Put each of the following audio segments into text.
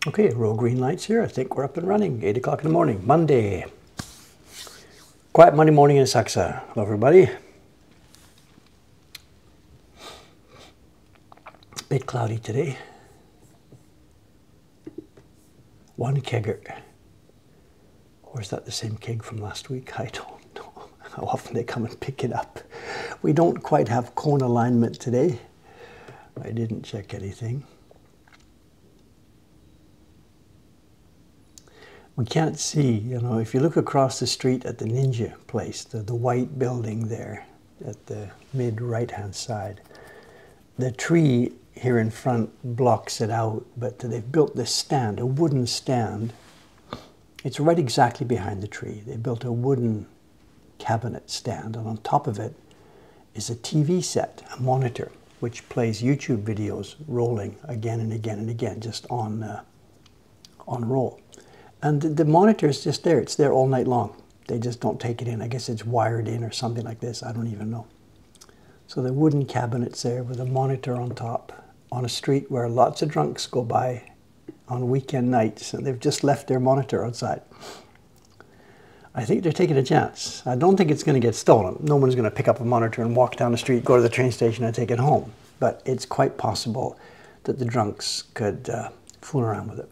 Okay, row green lights here. I think we're up and running. 8 o'clock in the morning, Monday. Quiet Monday morning in Saxa. Hello, everybody. Bit cloudy today. One kegger. Or is that the same keg from last week? I don't know how often they come and pick it up. We don't quite have cone alignment today. I didn't check anything. We can't see, you know, if you look across the street at the Ninja place, the white building there at the mid right-hand side, the tree here in front blocks it out, but they've built this stand, a wooden stand. It's right exactly behind the tree. They built a wooden cabinet stand, and on top of it is a TV set, a monitor, which plays YouTube videos rolling again and again and again, just on roll. And the monitor is just there. It's there all night long. They just don't take it in. I guess it's wired in or something like this. I don't even know. So the wooden cabinet's there with a monitor on top on a street where lots of drunks go by on weekend nights, and they've just left their monitor outside. I think they're taking a chance. I don't think it's going to get stolen. No one's going to pick up a monitor and walk down the street, go to the train station and take it home. But it's quite possible that the drunks could fool around with it.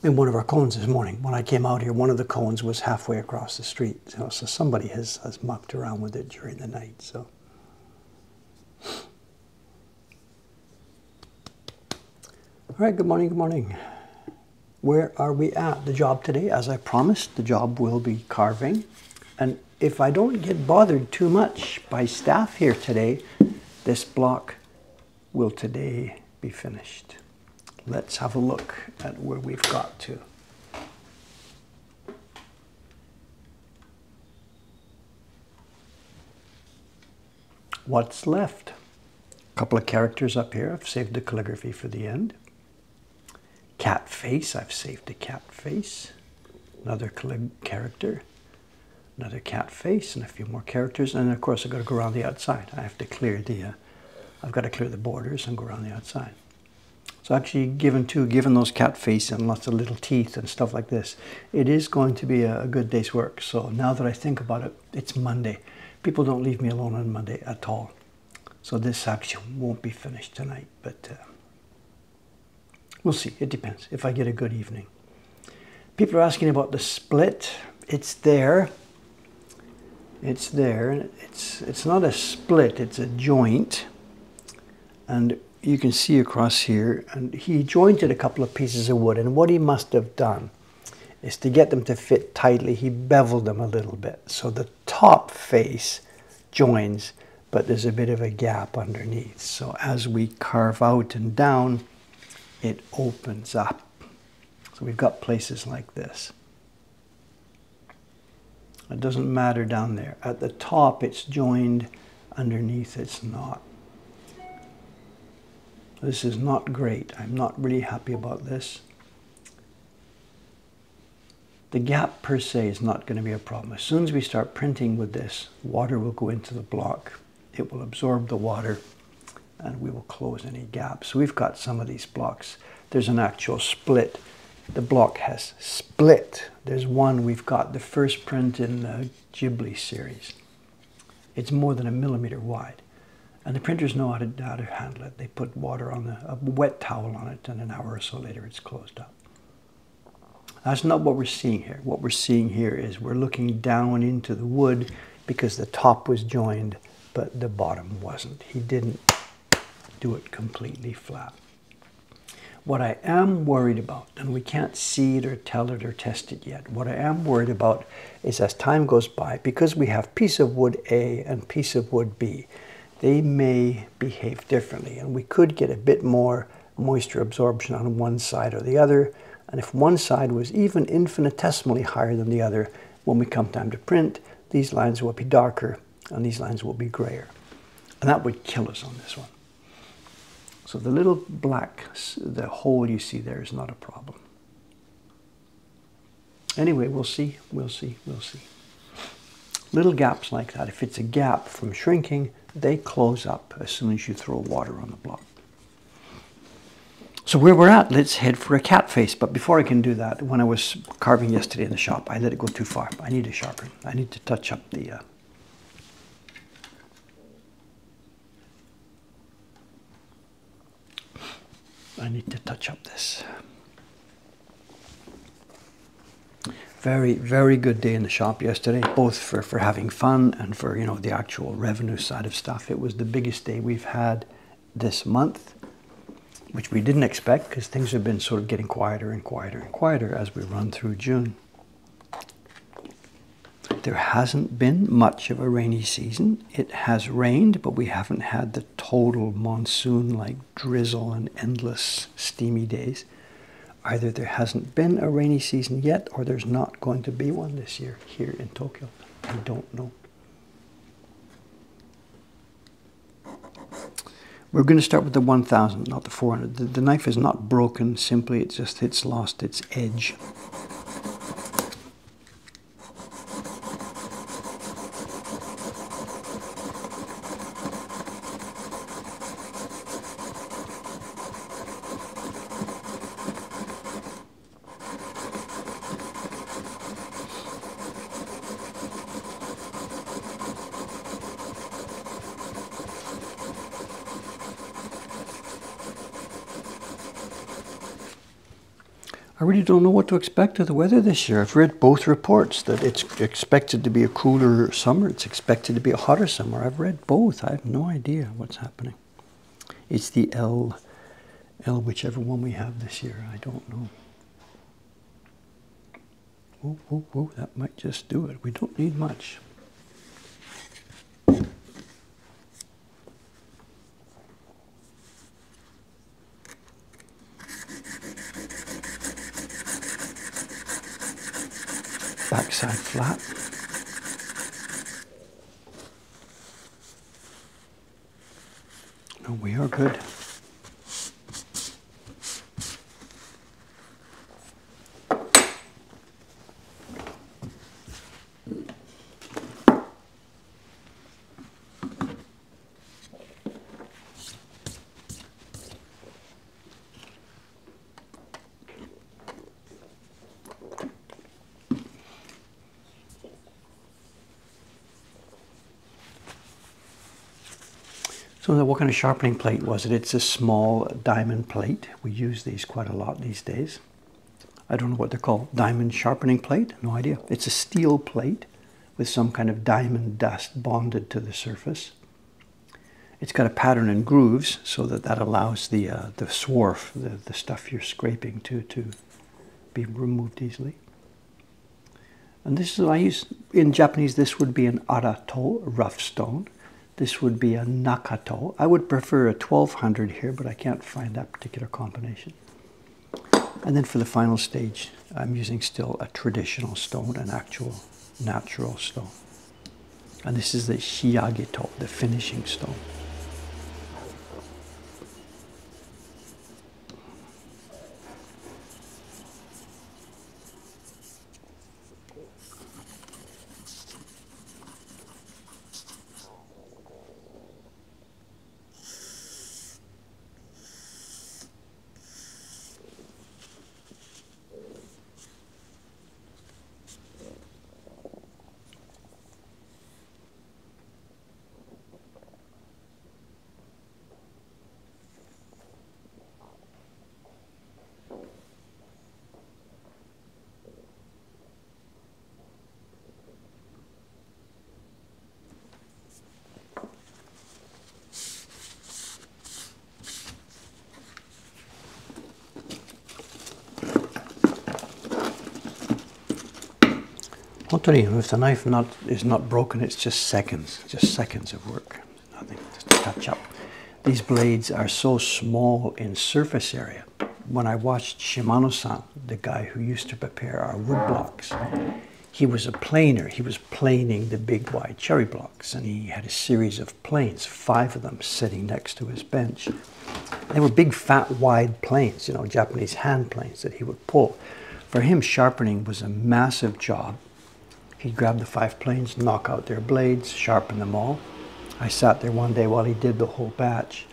In one of our cones this morning, when I came out here, one of the cones was halfway across the street. So somebody has mucked around with it during the night. So, all right, good morning, good morning. Where are we at? The job today, as I promised, the job will be carving. And if I don't get bothered too much by staff here today, this block will today be finished. Let's have a look at where we've got to. What's left? A couple of characters up here. I've saved the calligraphy for the end. Cat face. I've saved a cat face. Another character. Another cat face and a few more characters. And of course I've got to go around the outside. I have to clear I've got to clear the borders and go around the outside. So actually, given those cat face and lots of little teeth and stuff like this, it is going to be a good day's work. So now that I think about it, it's Monday. People don't leave me alone on Monday at all. So this actually won't be finished tonight, but we'll see. It depends if I get a good evening. People are asking about the split. It's there. It's there. It's not a split, it's a joint. And you can see across here, and he jointed a couple of pieces of wood, and what he must have done is to get them to fit tightly, he beveled them a little bit. So the top face joins, but there's a bit of a gap underneath. So as we carve out and down, it opens up. So we've got places like this. It doesn't matter down there. At the top it's joined, underneath it's not. This is not great. I'm not really happy about this. The gap per se is not going to be a problem. As soon as we start printing with this, water will go into the block. It will absorb the water and we will close any gaps. So we've got some of these blocks. There's an actual split. The block has split. There's one we've got, the first print in the Ghibli series. It's more than 1 millimeter wide. And the printers know how to handle it. They put water on a wet towel on it, and an hour or so later it's closed up. That's not what we're seeing here. What we're seeing here is we're looking down into the wood because the top was joined, but the bottom wasn't. He didn't do it completely flat. What I am worried about, and we can't see it or tell it or test it yet, what I am worried about is as time goes by, because we have piece of wood A and piece of wood B, they may behave differently, and we could get a bit more moisture absorption on one side or the other, and if one side was even infinitesimally higher than the other, when we come time to print, these lines will be darker and these lines will be grayer. And that would kill us on this one. So the little black, the hole you see there is not a problem. Anyway, we'll see, we'll see, we'll see. Little gaps like that, if it's a gap from shrinking, they close up as soon as you throw water on the block. So where we're at, let's head for a cat face. But before I can do that, when I was carving yesterday in the shop, I let it go too far. I need to sharpen. I need to touch up the... I need to touch up this. Very, very good day in the shop yesterday, both for having fun and for, you know, the actual revenue side of stuff. It was the biggest day we've had this month, which we didn't expect because things have been sort of getting quieter and quieter and quieter as we run through June. There hasn't been much of a rainy season. It has rained, but we haven't had the total monsoon-like drizzle and endless steamy days. Either there hasn't been a rainy season yet, or there's not going to be one this year here in Tokyo. I don't know. We're going to start with the 1000, not the 400. The knife is not broken, simply it's lost its edge. I really don't know what to expect of the weather this year. I've read both reports that it's expected to be a cooler summer. It's expected to be a hotter summer. I've read both. I have no idea what's happening. It's the L, whichever one we have this year. I don't know. Whoa, whoa, whoa, that might just do it. We don't need much. Backside flat. No, we are good. So what kind of sharpening plate was it? It's a small diamond plate. We use these quite a lot these days. I don't know what they're called. Diamond sharpening plate? No idea. It's a steel plate with some kind of diamond dust bonded to the surface. It's got a pattern in grooves so that allows the swarf, the stuff you're scraping to be removed easily. And this is what I use. In Japanese, this would be an arato, rough stone. This would be a nakato. I would prefer a 1200 here, but I can't find that particular combination. And then for the final stage, I'm using still a traditional stone, an actual natural stone. And this is the shiageto, the finishing stone. If the knife is not broken, it's just seconds of work. Nothing, just to touch up. These blades are so small in surface area. When I watched Shimano-san, the guy who used to prepare our wood blocks, he was a planer. He was planing the big wide cherry blocks, and he had a series of planes, 5 of them sitting next to his bench. They were big, fat, wide planes, you know, Japanese hand planes that he would pull. For him, sharpening was a massive job. He'd grab the 5 planes, knock out their blades, sharpen them all. I sat there one day while he did the whole batch.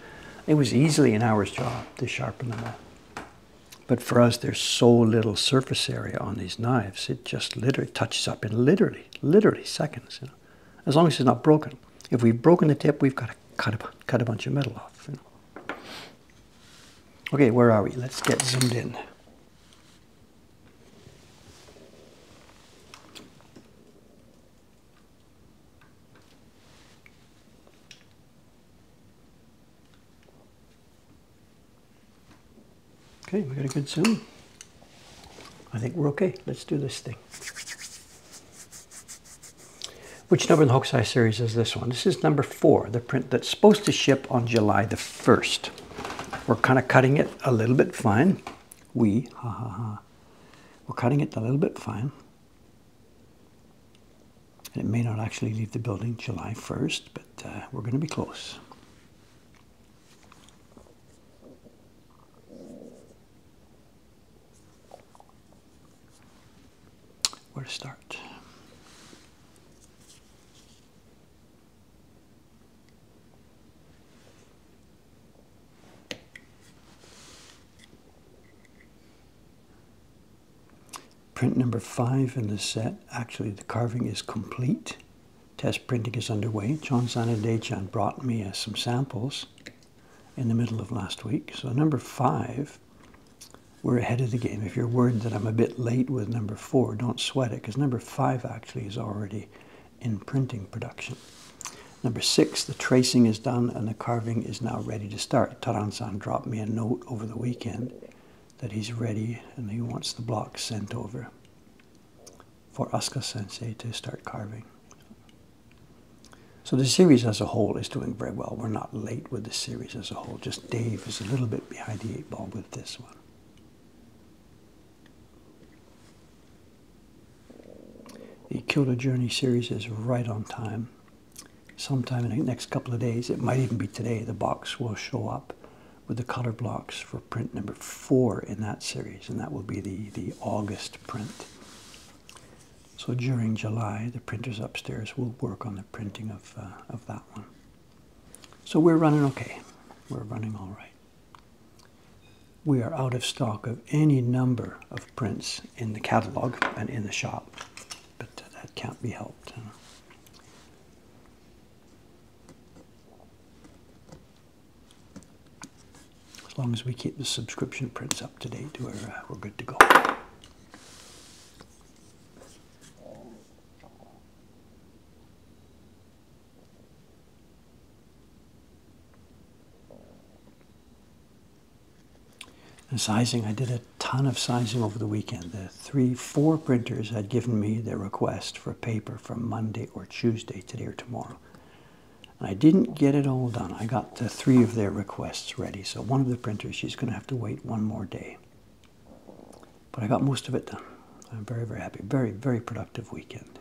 It was easily an hour's job to sharpen them all. But for us, there's so little surface area on these knives. It just literally touches up in literally seconds. You know? As long as it's not broken. If we've broken the tip, we've got to cut a bunch of metal off. You know? Okay, where are we? Let's get zoomed in. Okay, we got a good zoom. I think we're okay. Let's do this thing. Which number in the Hokusai series is this one? This is number 4, the print that's supposed to ship on July the 1st. We're kind of cutting it a little bit fine. We're cutting it a little bit fine. And it may not actually leave the building July 1st, but we're going to be close. Where to start? Print number 5 in the set. Actually, the carving is complete. Test printing is underway. John Sanadechan brought me some samples in the middle of last week. So number 5, we're ahead of the game. If you're worried that I'm a bit late with number 4, don't sweat it, because number 5 actually is already in printing production. Number 6, the tracing is done and the carving is now ready to start. Taran-san dropped me a note over the weekend that he's ready and he wants the blocks sent over for Asuka Sensei to start carving. So the series as a whole is doing very well. We're not late with the series as a whole. Just Dave is a little bit behind the 8 ball with this one. The Kyoto Journey series is right on time. Sometime in the next couple of days, it might even be today, the box will show up with the color blocks for print number 4 in that series, and that will be the August print. So during July, the printers upstairs will work on the printing of that one. So we're running okay. We're running all right. We are out of stock of any number of prints in the catalog and in the shop, but that can't be helped. As long as we keep the subscription prints up to date, we're good to go. And sizing, I did a ton of sizing over the weekend. The 4 printers had given me their request for paper for Monday or Tuesday, today or tomorrow. And I didn't get it all done. I got 3 of their requests ready. So one of the printers, she's going to have to wait one more day. But I got most of it done. I'm very, very happy. Very, very productive weekend.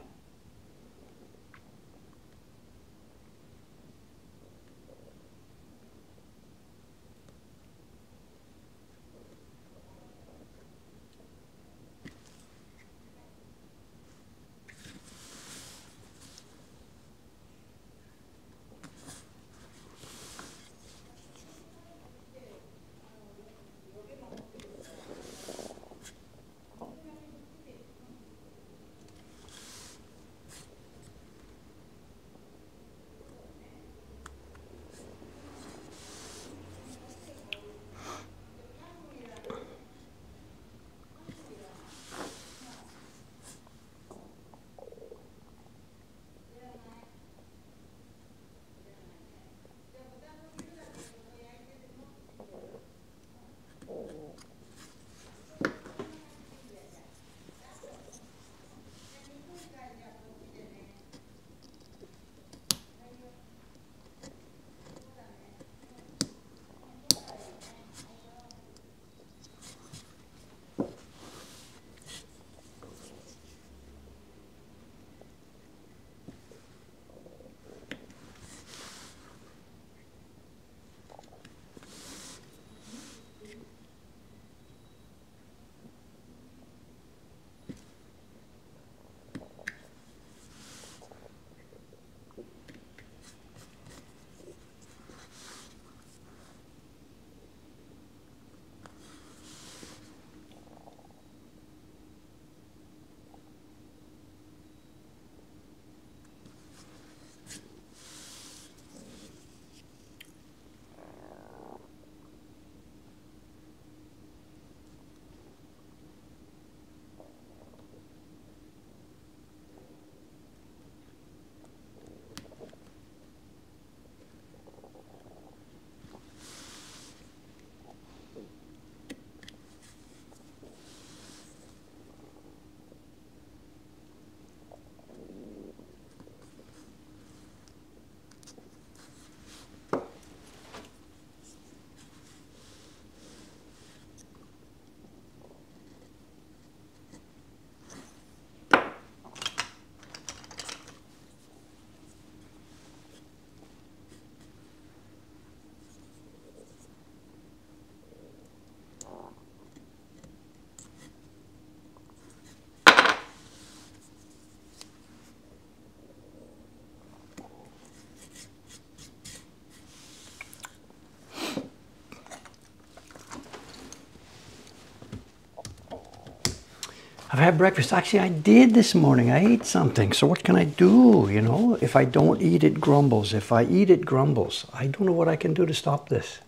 I've had breakfast. Actually, I did this morning. I ate something. So what can I do, you know? If I don't eat, it grumbles. If I eat, it grumbles. I don't know what I can do to stop this.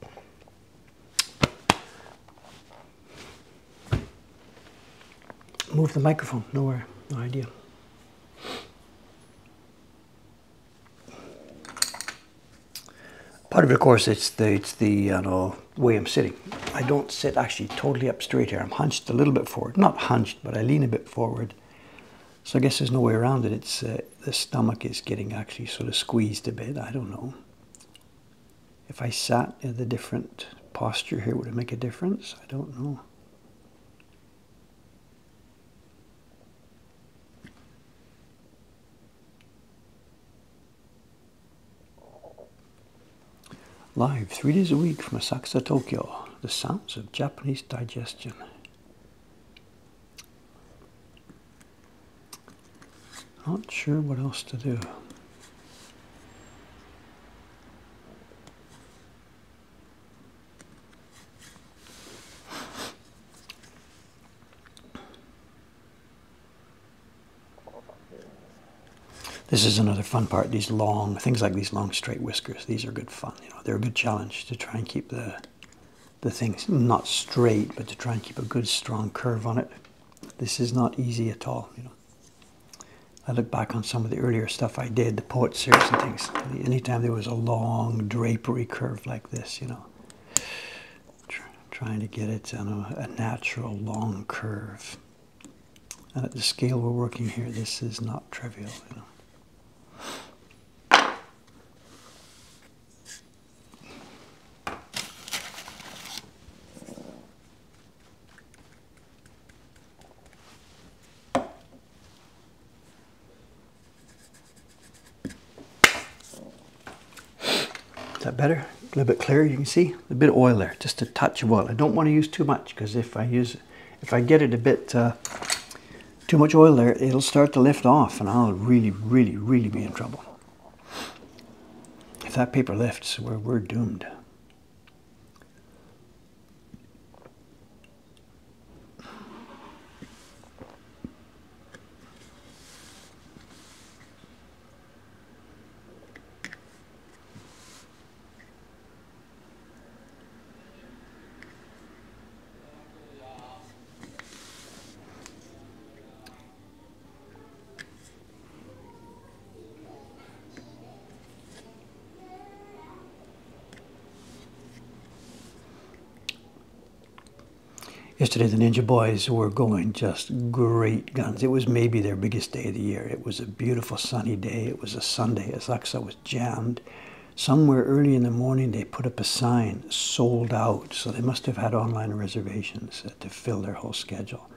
Move the microphone. Nowhere. No idea. Part of it, of course, it's the you know, way I'm sitting. I don't sit actually totally up straight here. I'm hunched a little bit forward. Not hunched, but I lean a bit forward. So I guess there's no way around it. It's the stomach is getting actually sort of squeezed a bit. I don't know. If I sat in the different posture here, would it make a difference? I don't know. Live 3 days a week from Asakusa, Tokyo. The sounds of Japanese digestion. Not sure what else to do. This is another fun part. These long, things like these long straight whiskers, these are good fun. You know, they're a good challenge to try and keep the things not straight, but to try and keep a good strong curve on it. This is not easy at all, you know. I look back on some of the earlier stuff I did, the poet series and things. Anytime there was a long drapery curve like this, you know, trying to get it on a natural long curve. And at the scale we're working here, this is not trivial, you know. Is that better? A little bit clearer, you can see? A bit of oil there, just a touch of oil. I don't want to use too much, because if I get it a bit too much oil there, it'll start to lift off, and I'll really, really, really be in trouble. If that paper lifts, we're doomed. Yesterday, the Ninja Boys were going just great guns. It was maybe their biggest day of the year. It was a beautiful sunny day. It was a Sunday. Asakusa was jammed. Somewhere early in the morning, they put up a sign, sold out. So they must have had online reservations to fill their whole schedule.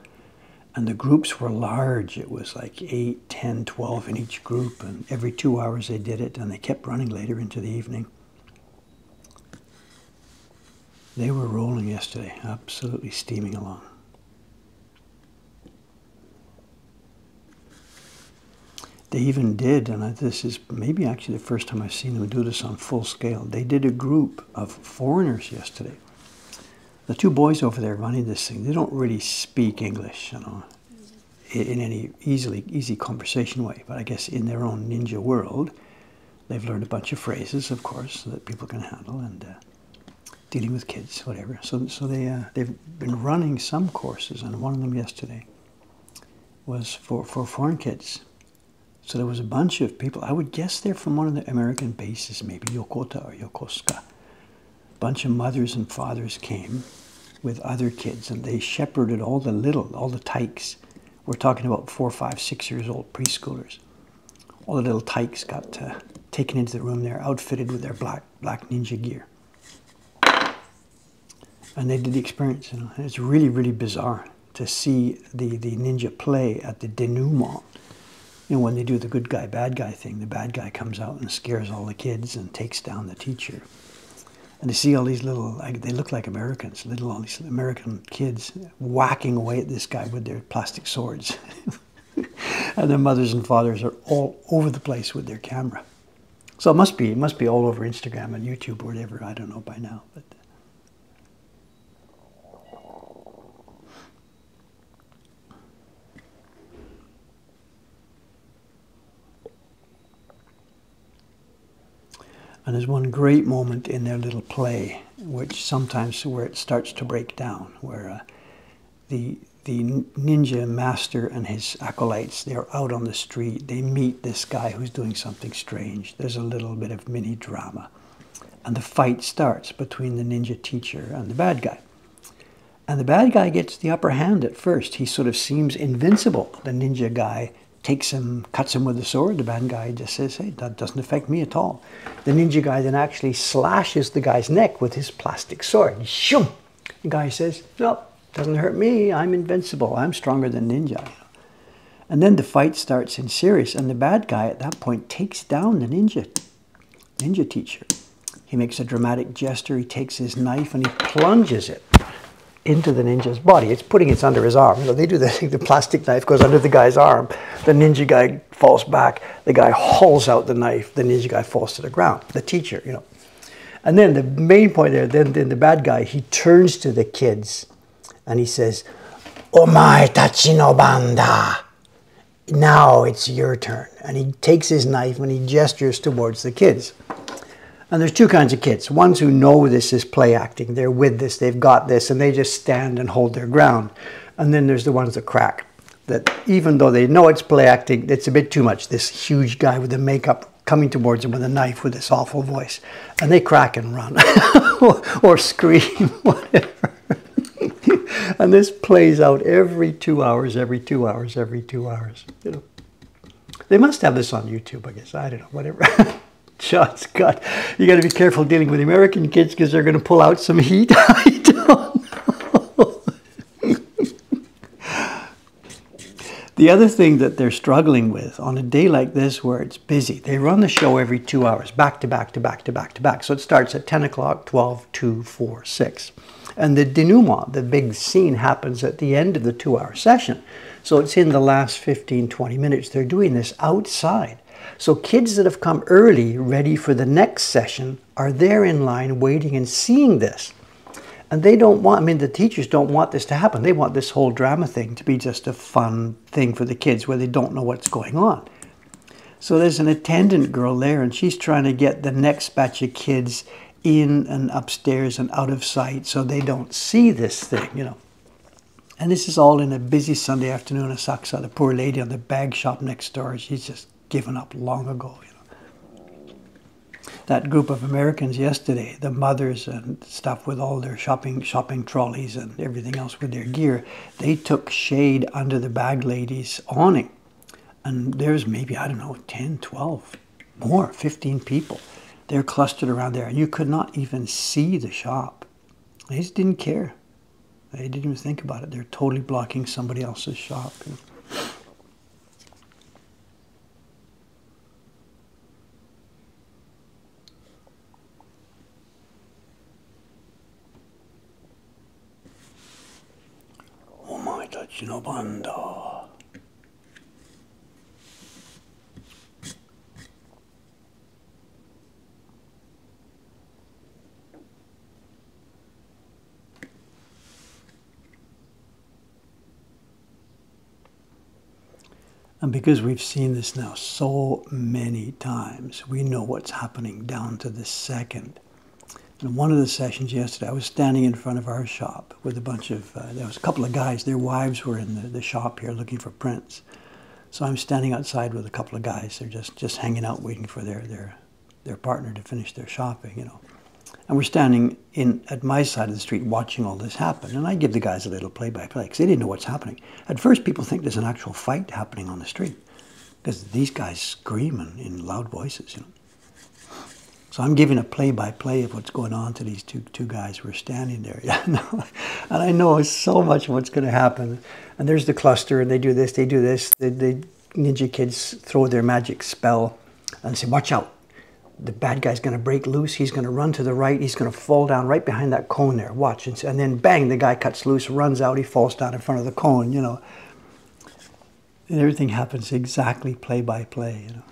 And the groups were large. It was like 8, 10, 12 in each group. And every 2 hours they did it. And they kept running later into the evening. They were rolling yesterday, absolutely steaming along. They even did, and this is maybe actually the first time I've seen them do this on full scale, they did a group of foreigners yesterday. The two boys over there running this thing, they don't really speak English, you know, in any easy conversation way, but I guess in their own ninja world, they've learned a bunch of phrases, of course, that people can handle, and dealing with kids, whatever. So they've been running some courses, and one of them yesterday was for foreign kids. So there was a bunch of people. I would guess they're from one of the American bases, maybe Yokota or Yokosuka. A bunch of mothers and fathers came with other kids, and they shepherded all the tykes. We're talking about 4, 5, 6 years old preschoolers. All the little tykes got taken into the room there, outfitted with their black ninja gear. And they did the experience, you know. And it's really, really bizarre to see the ninja play at the denouement. You know, when they do the good guy, bad guy thing, the bad guy comes out and scares all the kids and takes down the teacher. And to see all these little, they look like Americans, all these American kids whacking away at this guy with their plastic swords. And their mothers and fathers are all over the place with their camera. So it must be all over Instagram and YouTube or whatever, I don't know by now. But And there's one great moment in their little play, which sometimes where it starts to break down, where the ninja master and his acolytes, they're out on the street. They meet this guy who's doing something strange. There's a little bit of mini drama. And the fight starts between the ninja teacher and the bad guy. And the bad guy gets the upper hand at first. He sort of seems invincible. The ninja guy takes him, cuts him with a sword. The bad guy just says, hey, that doesn't affect me at all. The ninja guy then actually slashes the guy's neck with his plastic sword. Shoom! The guy says, no, doesn't hurt me. I'm invincible. I'm stronger than ninja. And then the fight starts in serious, and the bad guy at that point takes down the ninja teacher. He makes a dramatic gesture. He takes his knife and he plunges it into the ninja's body. It's putting it under his arm. You know, they do this thing, the plastic knife goes under the guy's arm. The ninja guy falls back. The guy hauls out the knife. The ninja guy falls to the ground. The teacher, you know. And then the main point there, then the bad guy, he turns to the kids and he says, Omae tachi no banda. Now it's your turn. And he takes his knife and he gestures towards the kids. And there's two kinds of kids. Ones who know this is play acting. They're with this, they've got this, and they just stand and hold their ground. And then there's the ones that crack. That even though they know it's play acting, it's a bit too much. This huge guy with the makeup coming towards them with a knife with this awful voice. And they crack and run. or scream, whatever. And this plays out every 2 hours, every 2 hours, every 2 hours. You know, they must have this on YouTube, I guess. I don't know, whatever. John Scott, you got to be careful dealing with American kids because they're going to pull out some heat. I don't know. The other thing that they're struggling with on a day like this where it's busy, they run the show every 2 hours, back to back to back to back to back. So it starts at 10 o'clock, 12, 2, 4, 6. And the denouement, the big scene, happens at the end of the 2-hour session. So it's in the last 15, 20 minutes. They're doing this outside. So kids that have come early, ready for the next session, are there in line waiting and seeing this. And they don't want, I mean, the teachers don't want this to happen. They want this whole drama thing to be just a fun thing for the kids where they don't know what's going on. So there's an attendant girl there and she's trying to get the next batch of kids in and upstairs and out of sight so they don't see this thing, you know. And this is all in a busy Sunday afternoon in Saksa. The poor lady on the bag shop next door, she's just given up long ago, you know. That group of Americans yesterday, the mothers and stuff with all their shopping trolleys and everything else with their gear, they took shade under the bag lady's awning. And there's maybe, I don't know, 10, 12, more, 15 people. They're clustered around there. And you could not even see the shop. They just didn't care. They didn't even think about it. They're totally blocking somebody else's shop. You know. Omae tachi no banda. And because we've seen this now so many times, we know what's happening down to the second. In one of the sessions yesterday, I was standing in front of our shop with a bunch of, there was a couple of guys, their wives were in the shop here looking for prints. So I'm standing outside with a couple of guys. They're just hanging out waiting for their partner to finish their shopping, you know. And we're standing at my side of the street watching all this happen. And I give the guys a little play-by-play because they didn't know what's happening. At first, people think there's an actual fight happening on the street because these guys scream in loud voices, you know. So I'm giving a play-by-play of what's going on to these two guys who are standing there. Yeah, and I know so much of what's going to happen. And there's the cluster, and they do this, they do this. The ninja kids throw their magic spell and say, watch out. The bad guy's going to break loose. He's going to run to the right. He's going to fall down right behind that cone there. Watch. And then bang, the guy cuts loose, runs out. He falls down in front of the cone, you know. And everything happens exactly play by play, you know.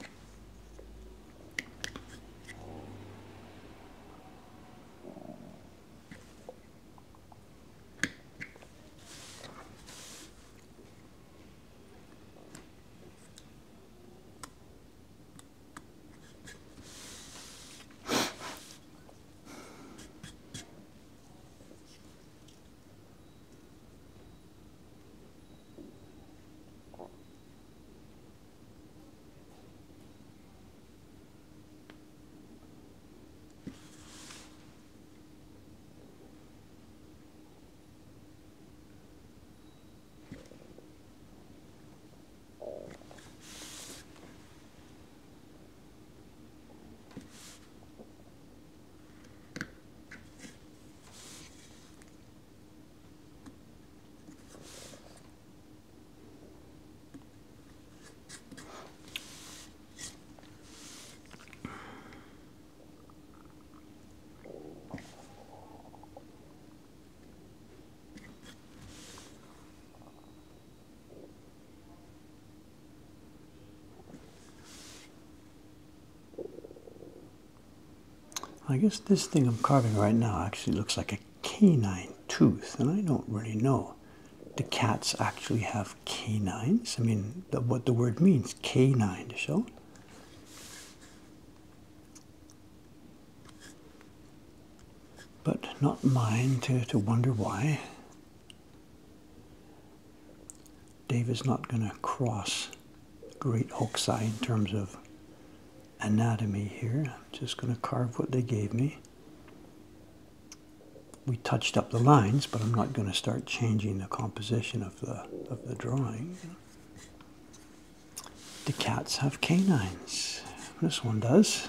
I guess this thing I'm carving right now actually looks like a canine tooth, and I don't really know. Do cats actually have canines? I mean, what the word means, canine, so? But not mine to wonder why. Dave is not going to cross great hoaxi in terms of anatomy here. I'm just going to carve what they gave me. We touched up the lines, but I'm not going to start changing the composition of the drawing. Do cats have canines? This one does.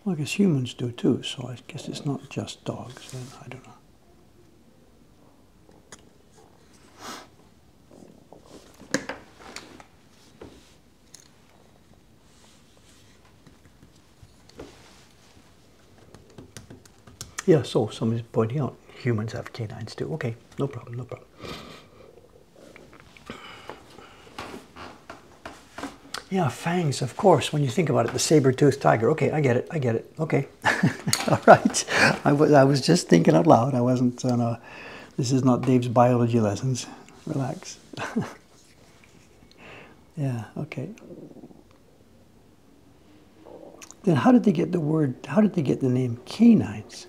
Well, I guess humans do too, so I guess it's not just dogs, then I don't know. Yeah, so somebody's pointing out humans have canines too. Okay, no problem, no problem. Yeah, fangs, of course. When you think about it, the saber-toothed tiger. Okay, I get it. Okay, all right. I was just thinking out loud. I wasn't. This is not Dave's biology lessons. Relax. Yeah. Okay. Then how did they get the word? How did they get the name canines?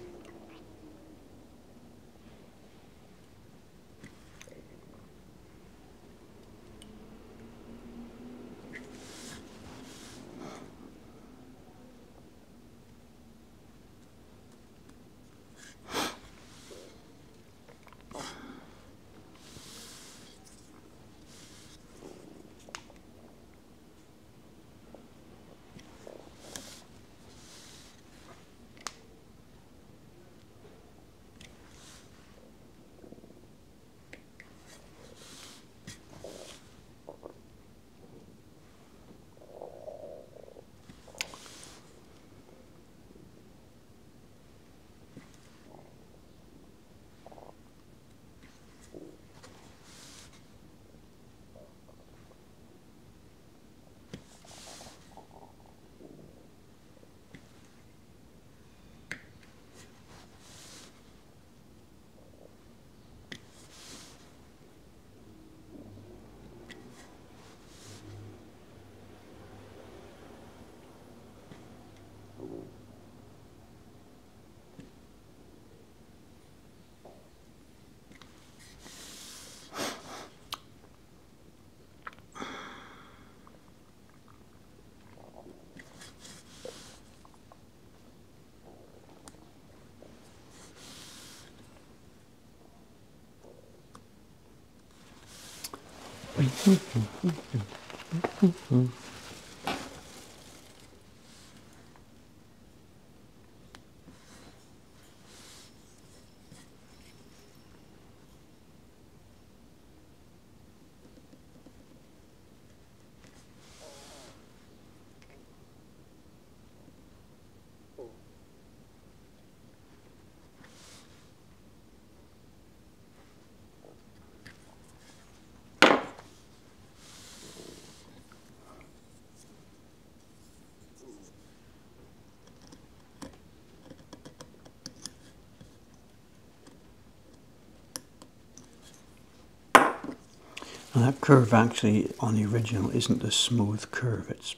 Now that curve actually on the original isn't a smooth curve. It's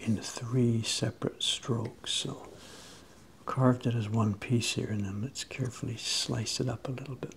in 3 separate strokes. So carved it as one piece here, and then let's carefully slice it up a little bit.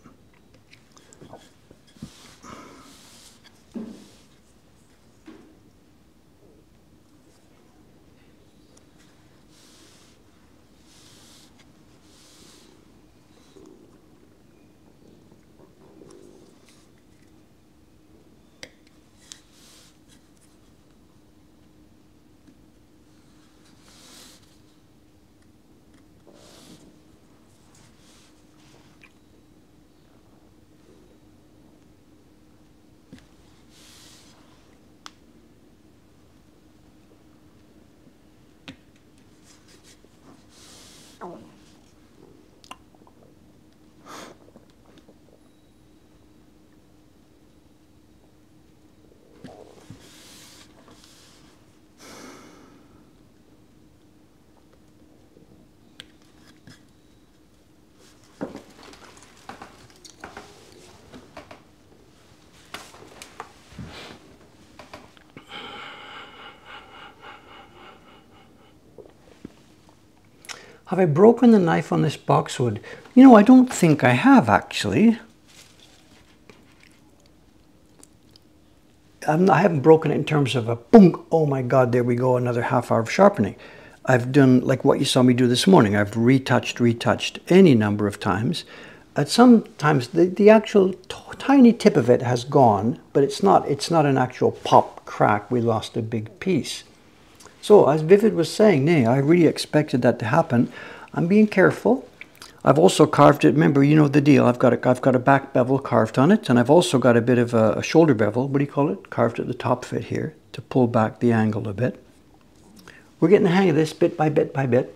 Have I broken the knife on this boxwood? You know, I don't think I have, actually. I haven't broken it in terms of a boom, oh my God, there we go, another half hour of sharpening. I've done like what you saw me do this morning. I've retouched any number of times. At sometimes the actual tiny tip of it has gone, but it's not an actual pop crack. We lost a big piece. So as Vivid was saying, nay, I really expected that to happen. I'm being careful. I've also carved it. Remember, you know the deal. I've got a back bevel carved on it, and I've also got a bit of a shoulder bevel. What do you call it? Carved at the top of it here to pull back the angle a bit. We're getting the hang of this bit by bit by bit.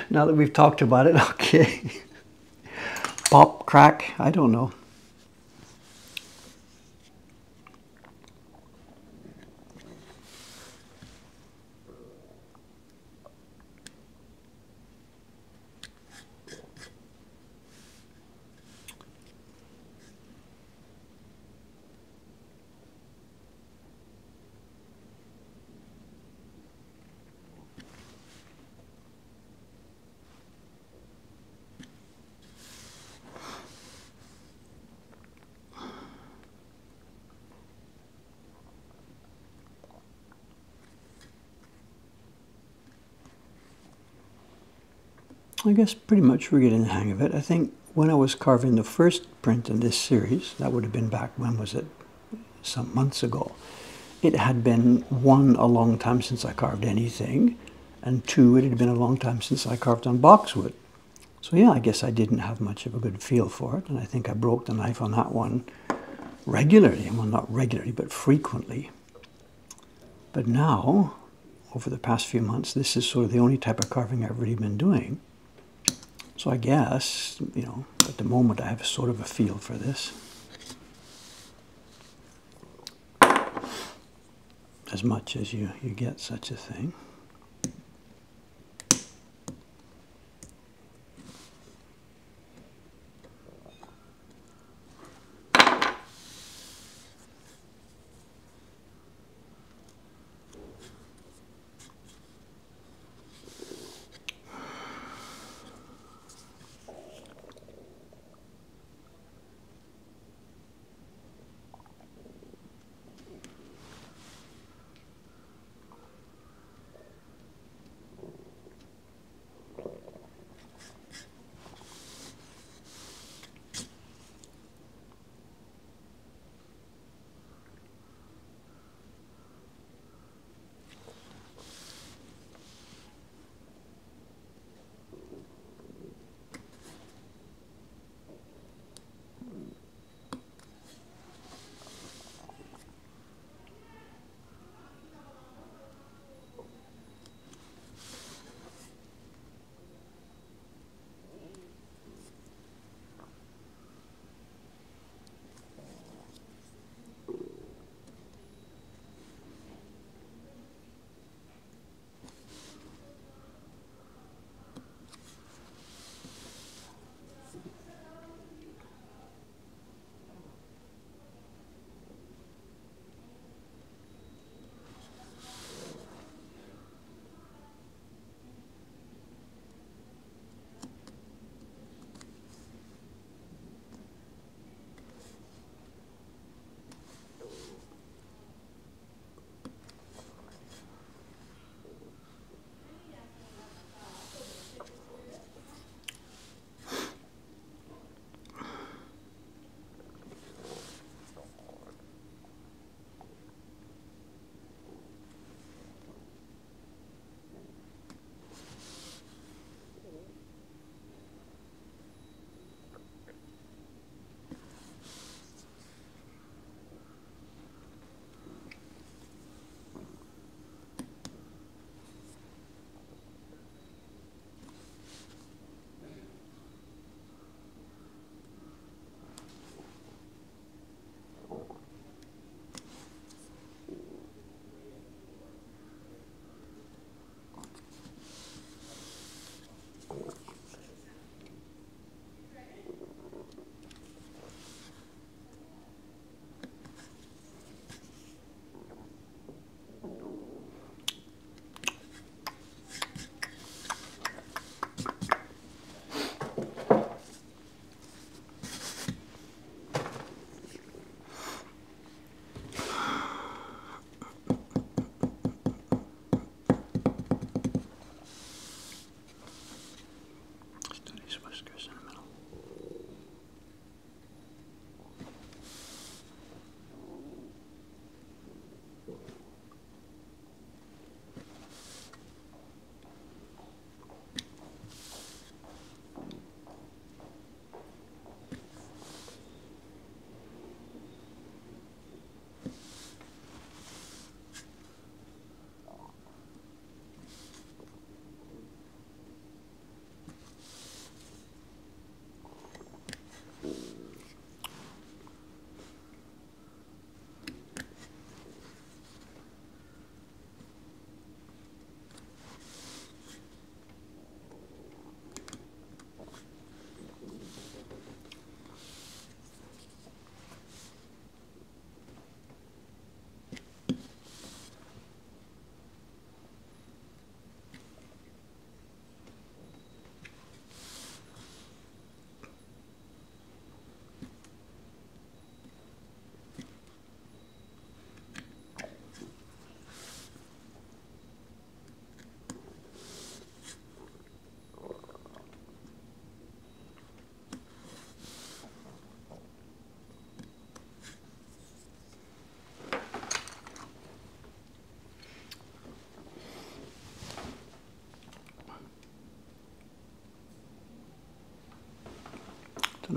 Now that we've talked about it, okay. Pop, crack, I don't know. I guess pretty much we're getting the hang of it. I think when I was carving the first print in this series, that would have been back, when was it? Some months ago. It had been, one, a long time since I carved anything, and two, it had been a long time since I carved on boxwood. So yeah, I guess I didn't have much of a good feel for it, and I think I broke the knife on that one regularly. Well, not regularly, but frequently. But now, over the past few months, this is sort of the only type of carving I've really been doing. So I guess, you know, at the moment I have sort of a feel for this. As much as you get such a thing.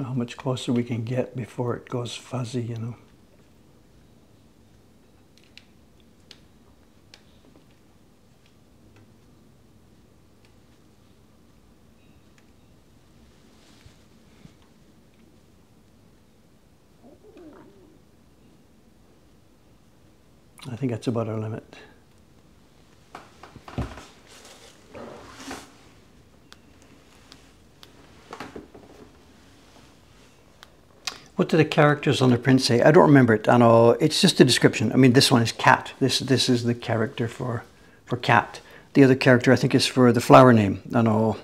know how much closer we can get before it goes fuzzy, you know. I think that's about our limit. What do the characters on the print say? I don't remember it. I know it's just a description. I mean, this one is cat. This is the character for cat. The other character I think is for the flower name. I know.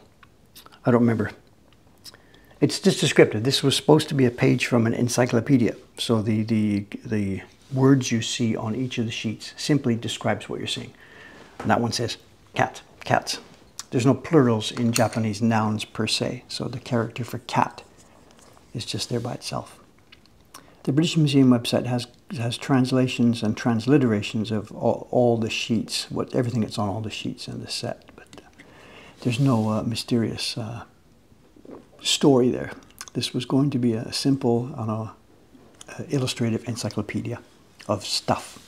I don't remember. It's just descriptive. This was supposed to be a page from an encyclopedia. So the words you see on each of the sheets simply describes what you're seeing. And that one says cat, cats. There's no plurals in Japanese nouns per se. So the character for cat is just there by itself. The British Museum website has translations and transliterations of all the sheets, everything that's on all the sheets in the set. But there's no mysterious story there. This was going to be a simple, illustrative encyclopedia of stuff.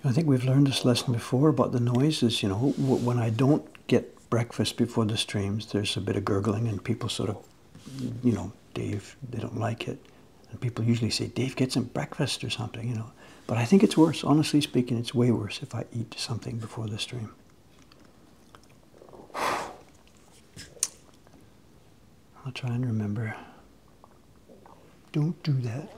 I think we've learned this lesson before about the noises. You know, when I don't get breakfast before the streams, there's a bit of gurgling and people sort of, you know, Dave, they don't like it. And people usually say, Dave, get some breakfast or something, you know. But I think it's worse. Honestly speaking, it's way worse if I eat something before the stream. I'll try and remember. Don't do that.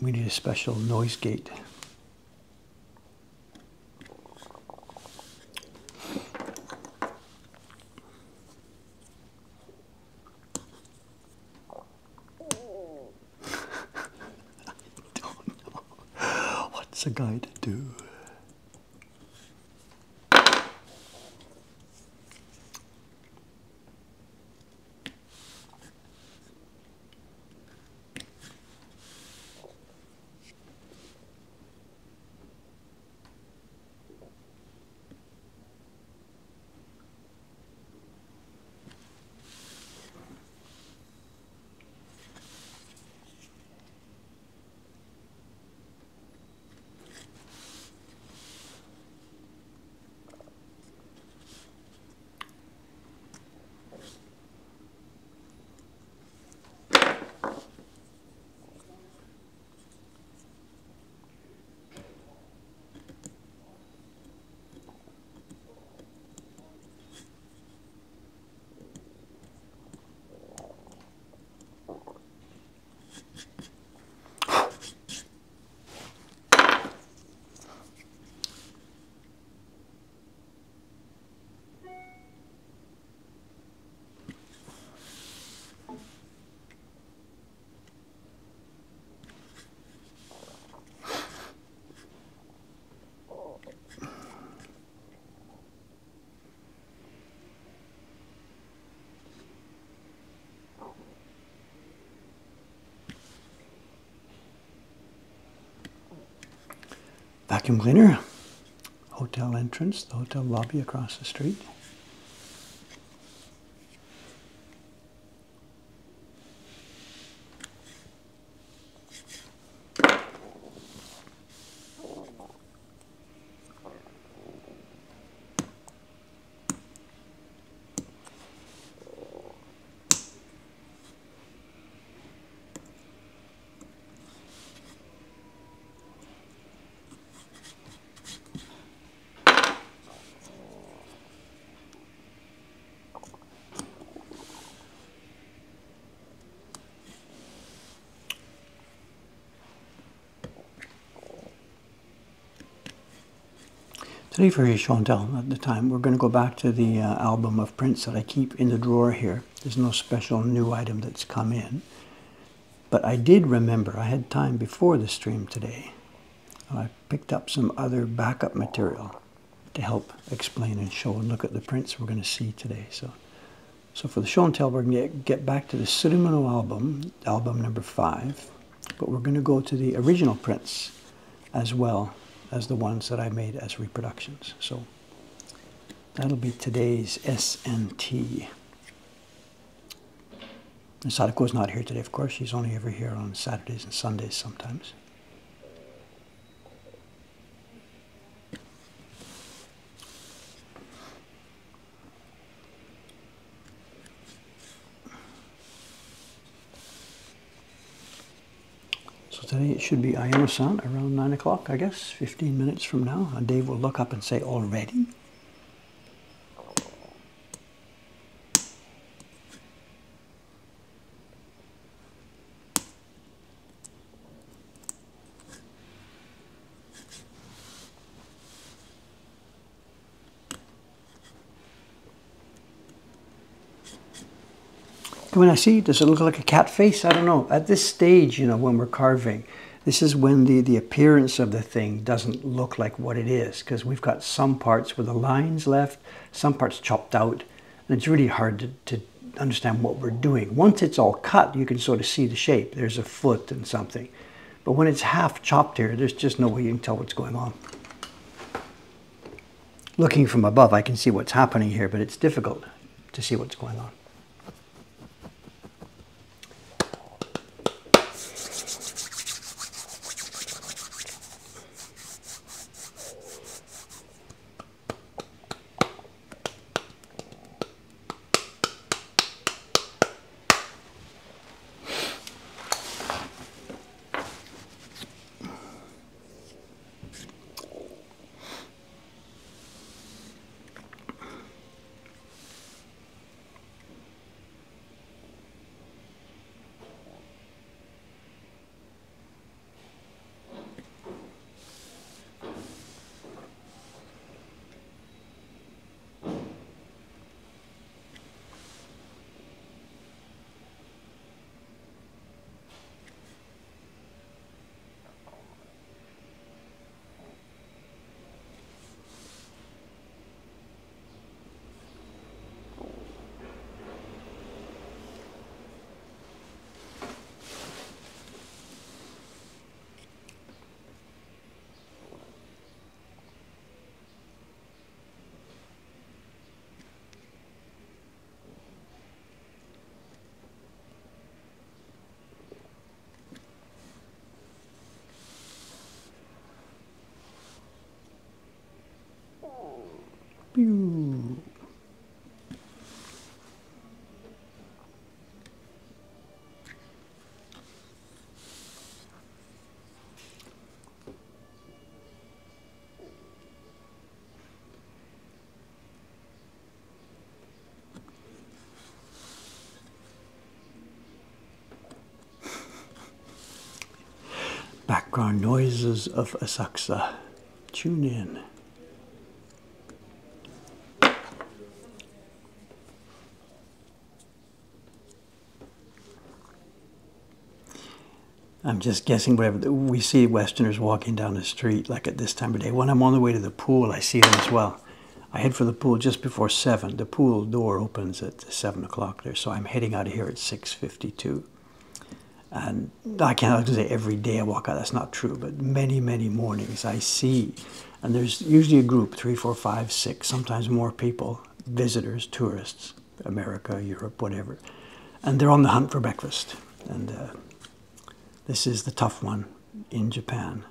We need a special noise gate. I don't know. What's a guy to do? Vacuum cleaner, hotel entrance, the hotel lobby across the street. Today for Chantal at the time, we're going to go back to the album of prints that I keep in the drawer here. There's no special new item that's come in. But I did remember, I had time before the stream today, and I picked up some other backup material to help explain and show and look at the prints we're going to see today. So for the show and tell, we're going to get back to the Surumano album, album number 5, but we're going to go to the original prints as well as the ones that I made as reproductions. So that'll be today's SNT. And Sadako's not here today, of course. She's only ever here on Saturdays and Sundays sometimes. So today it should be Ayano-san around 9 o'clock, I guess, 15 minutes from now. And Dave will look up and say, already? When I see, does it look like a cat face? I don't know. At this stage, you know, when we're carving, this is when the appearance of the thing doesn't look like what it is, because we've got some parts with the lines left, some parts chopped out, and it's really hard to understand what we're doing. Once it's all cut, you can sort of see the shape. There's a foot and something. But when it's half chopped here, there's just no way you can tell what's going on. Looking from above, I can see what's happening here, but it's difficult to see what's going on. Pew. Background noises of Asakusa. Tune in. I'm just guessing whatever. We see Westerners walking down the street like at this time of day. When I'm on the way to the pool, I see them as well. I head for the pool just before 7. The pool door opens at 7 o'clock there, so I'm heading out of here at 6:52. And I can't say every day I walk out, that's not true, but many, many mornings I see, and there's usually a group, 3, 4, 5, 6, sometimes more people, visitors, tourists, America, Europe, whatever, and they're on the hunt for breakfast. And this is the tough one in Japan.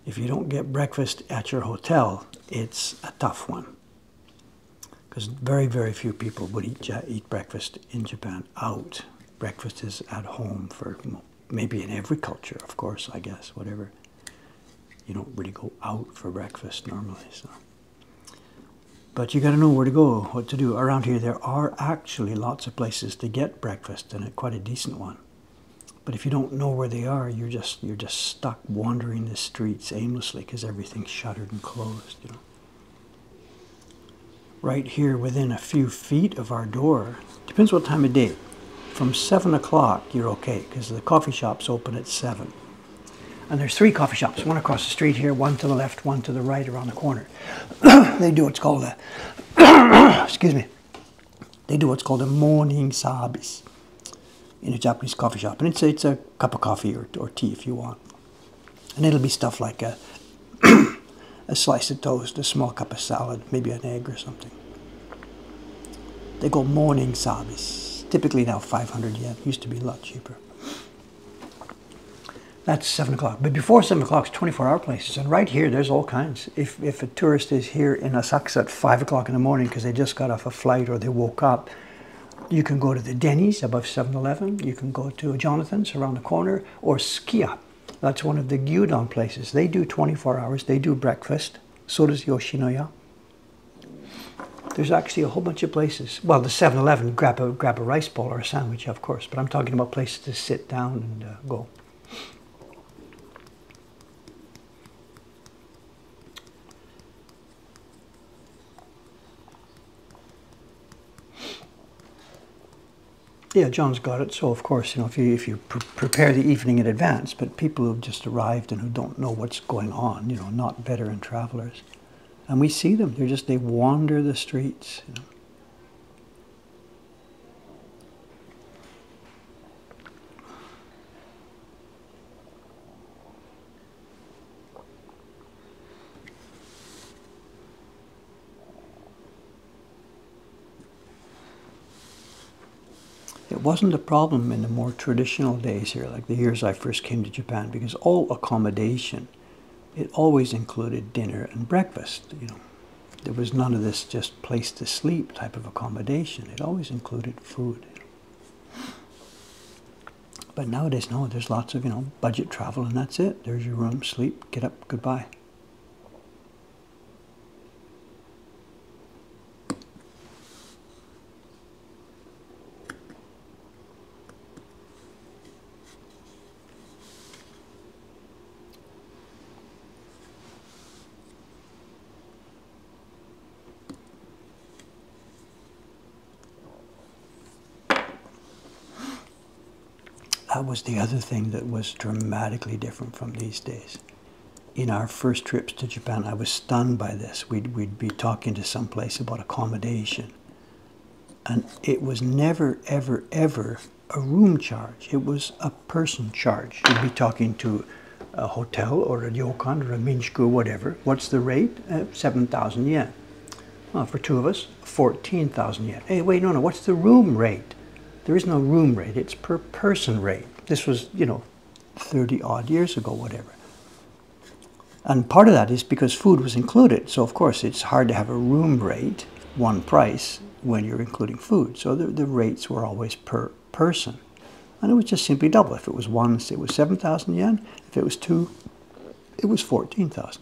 If you don't get breakfast at your hotel, it's a tough one. Because very, very few people would eat breakfast in Japan out. Breakfast is at home for maybe in every culture, of course, I guess, whatever. You don't really go out for breakfast normally. So. But you got to know where to go, what to do. Around here, there are actually lots of places to get breakfast, and quite a decent one. But if you don't know where they are, you're just stuck wandering the streets aimlessly because everything's shuttered and closed. You know. Right here, within a few feet of our door, depends what time of day. from 7 o'clock, you're okay, because the coffee shop's open at 7. And there's 3 coffee shops, one across the street here, one to the left, one to the right around the corner. They do what's called a, excuse me, they do what's called a morning service in a Japanese coffee shop. And it's a cup of coffee or tea if you want. And it'll be stuff like a, a slice of toast, a small cup of salad, maybe an egg or something. They go morning service. Typically now 500 yen. Used to be a lot cheaper. That's 7 o'clock. But before 7 o'clock, it's 24-hour places. And right here, there's all kinds. If a tourist is here in Asakusa at 5 o'clock in the morning because they just got off a flight or they woke up, you can go to the Denny's above 7-Eleven. You can go to Jonathan's around the corner, or Sukiya. That's one of the gyudon places. They do 24 hours. They do breakfast. So does Yoshinoya. There's actually a whole bunch of places. Well, the 7-Eleven, grab a rice bowl or a sandwich, of course. But I'm talking about places to sit down and go. Yeah, John's got it. So of course, you know, if you prepare the evening in advance, but people who've just arrived and who don't know what's going on, you know, not veteran travelers, and we see them. They wander the streets. You know. It wasn't a problem in the more traditional days here, like the years I first came to Japan, because all accommodation, it always included dinner and breakfast, you know. There was none of this just place to sleep type of accommodation. It always included food. But nowadays, no, there's lots of, you know, budget travel and that's it. There's your room, sleep, get up, goodbye. That was the other thing that was dramatically different from these days. In our first trips to Japan, I was stunned by this. We'd be talking to some place about accommodation. And it was never, ever, ever a room charge. It was a person charge. You'd be talking to a hotel or a ryokan or a minchiku, whatever. What's the rate? 7,000 yen. Well, for 2 of us, 14,000 yen. Hey, wait, no, what's the room rate? There is no room rate, it's per person rate. This was, you know, 30 odd years ago, whatever. And part of that is because food was included. So of course it's hard to have a room rate, one price, when you're including food. So the rates were always per person. And it was just simply double. If it was 1, it was 7,000 yen. If it was 2, it was 14,000.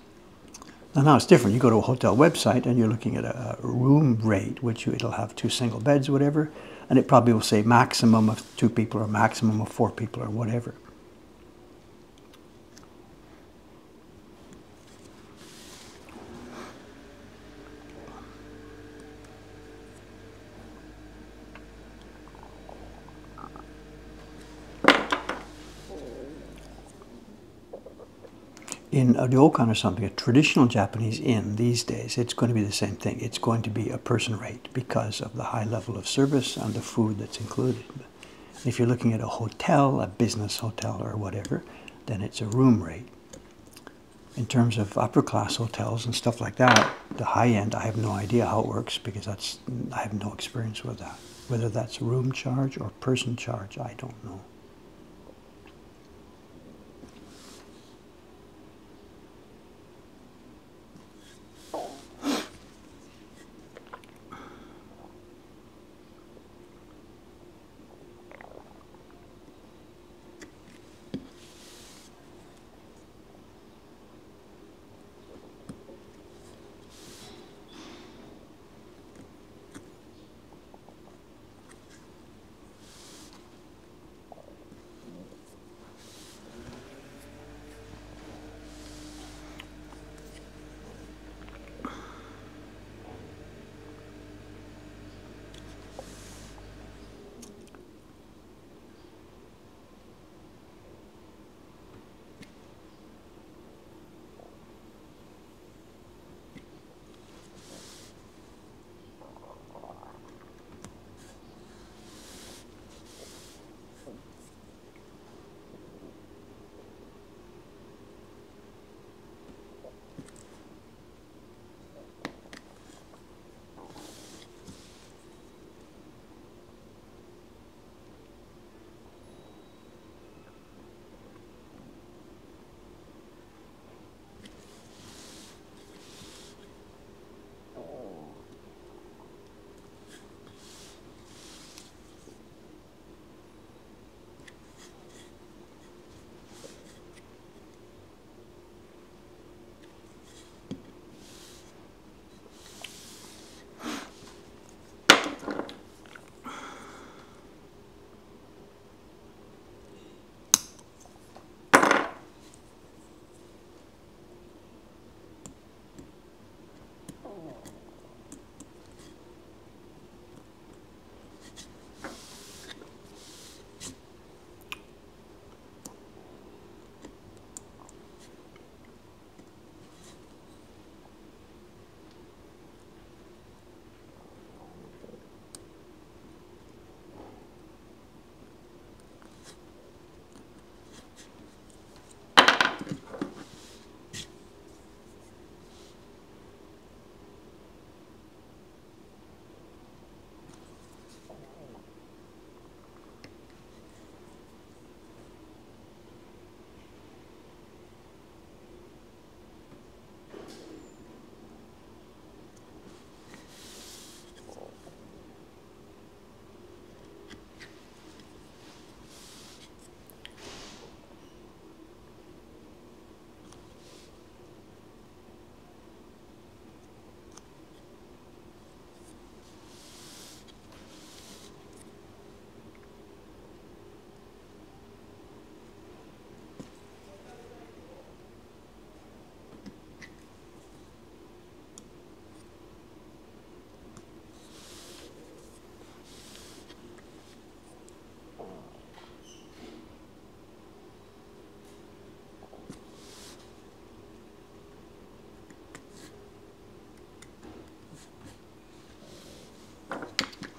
Now it's different. You go to a hotel website and you're looking at a room rate, which it'll have 2 single beds, whatever. And it probably will say maximum of 2 people or maximum of 4 people or whatever. In a ryokan or something, a traditional Japanese inn these days, it's going to be the same thing. It's going to be a person rate because of the high level of service and the food that's included. If you're looking at a hotel, a business hotel or whatever, then it's a room rate. In terms of upper class hotels and stuff like that, the high end, I have no idea how it works because I have no experience with that. Whether that's room charge or person charge, I don't know.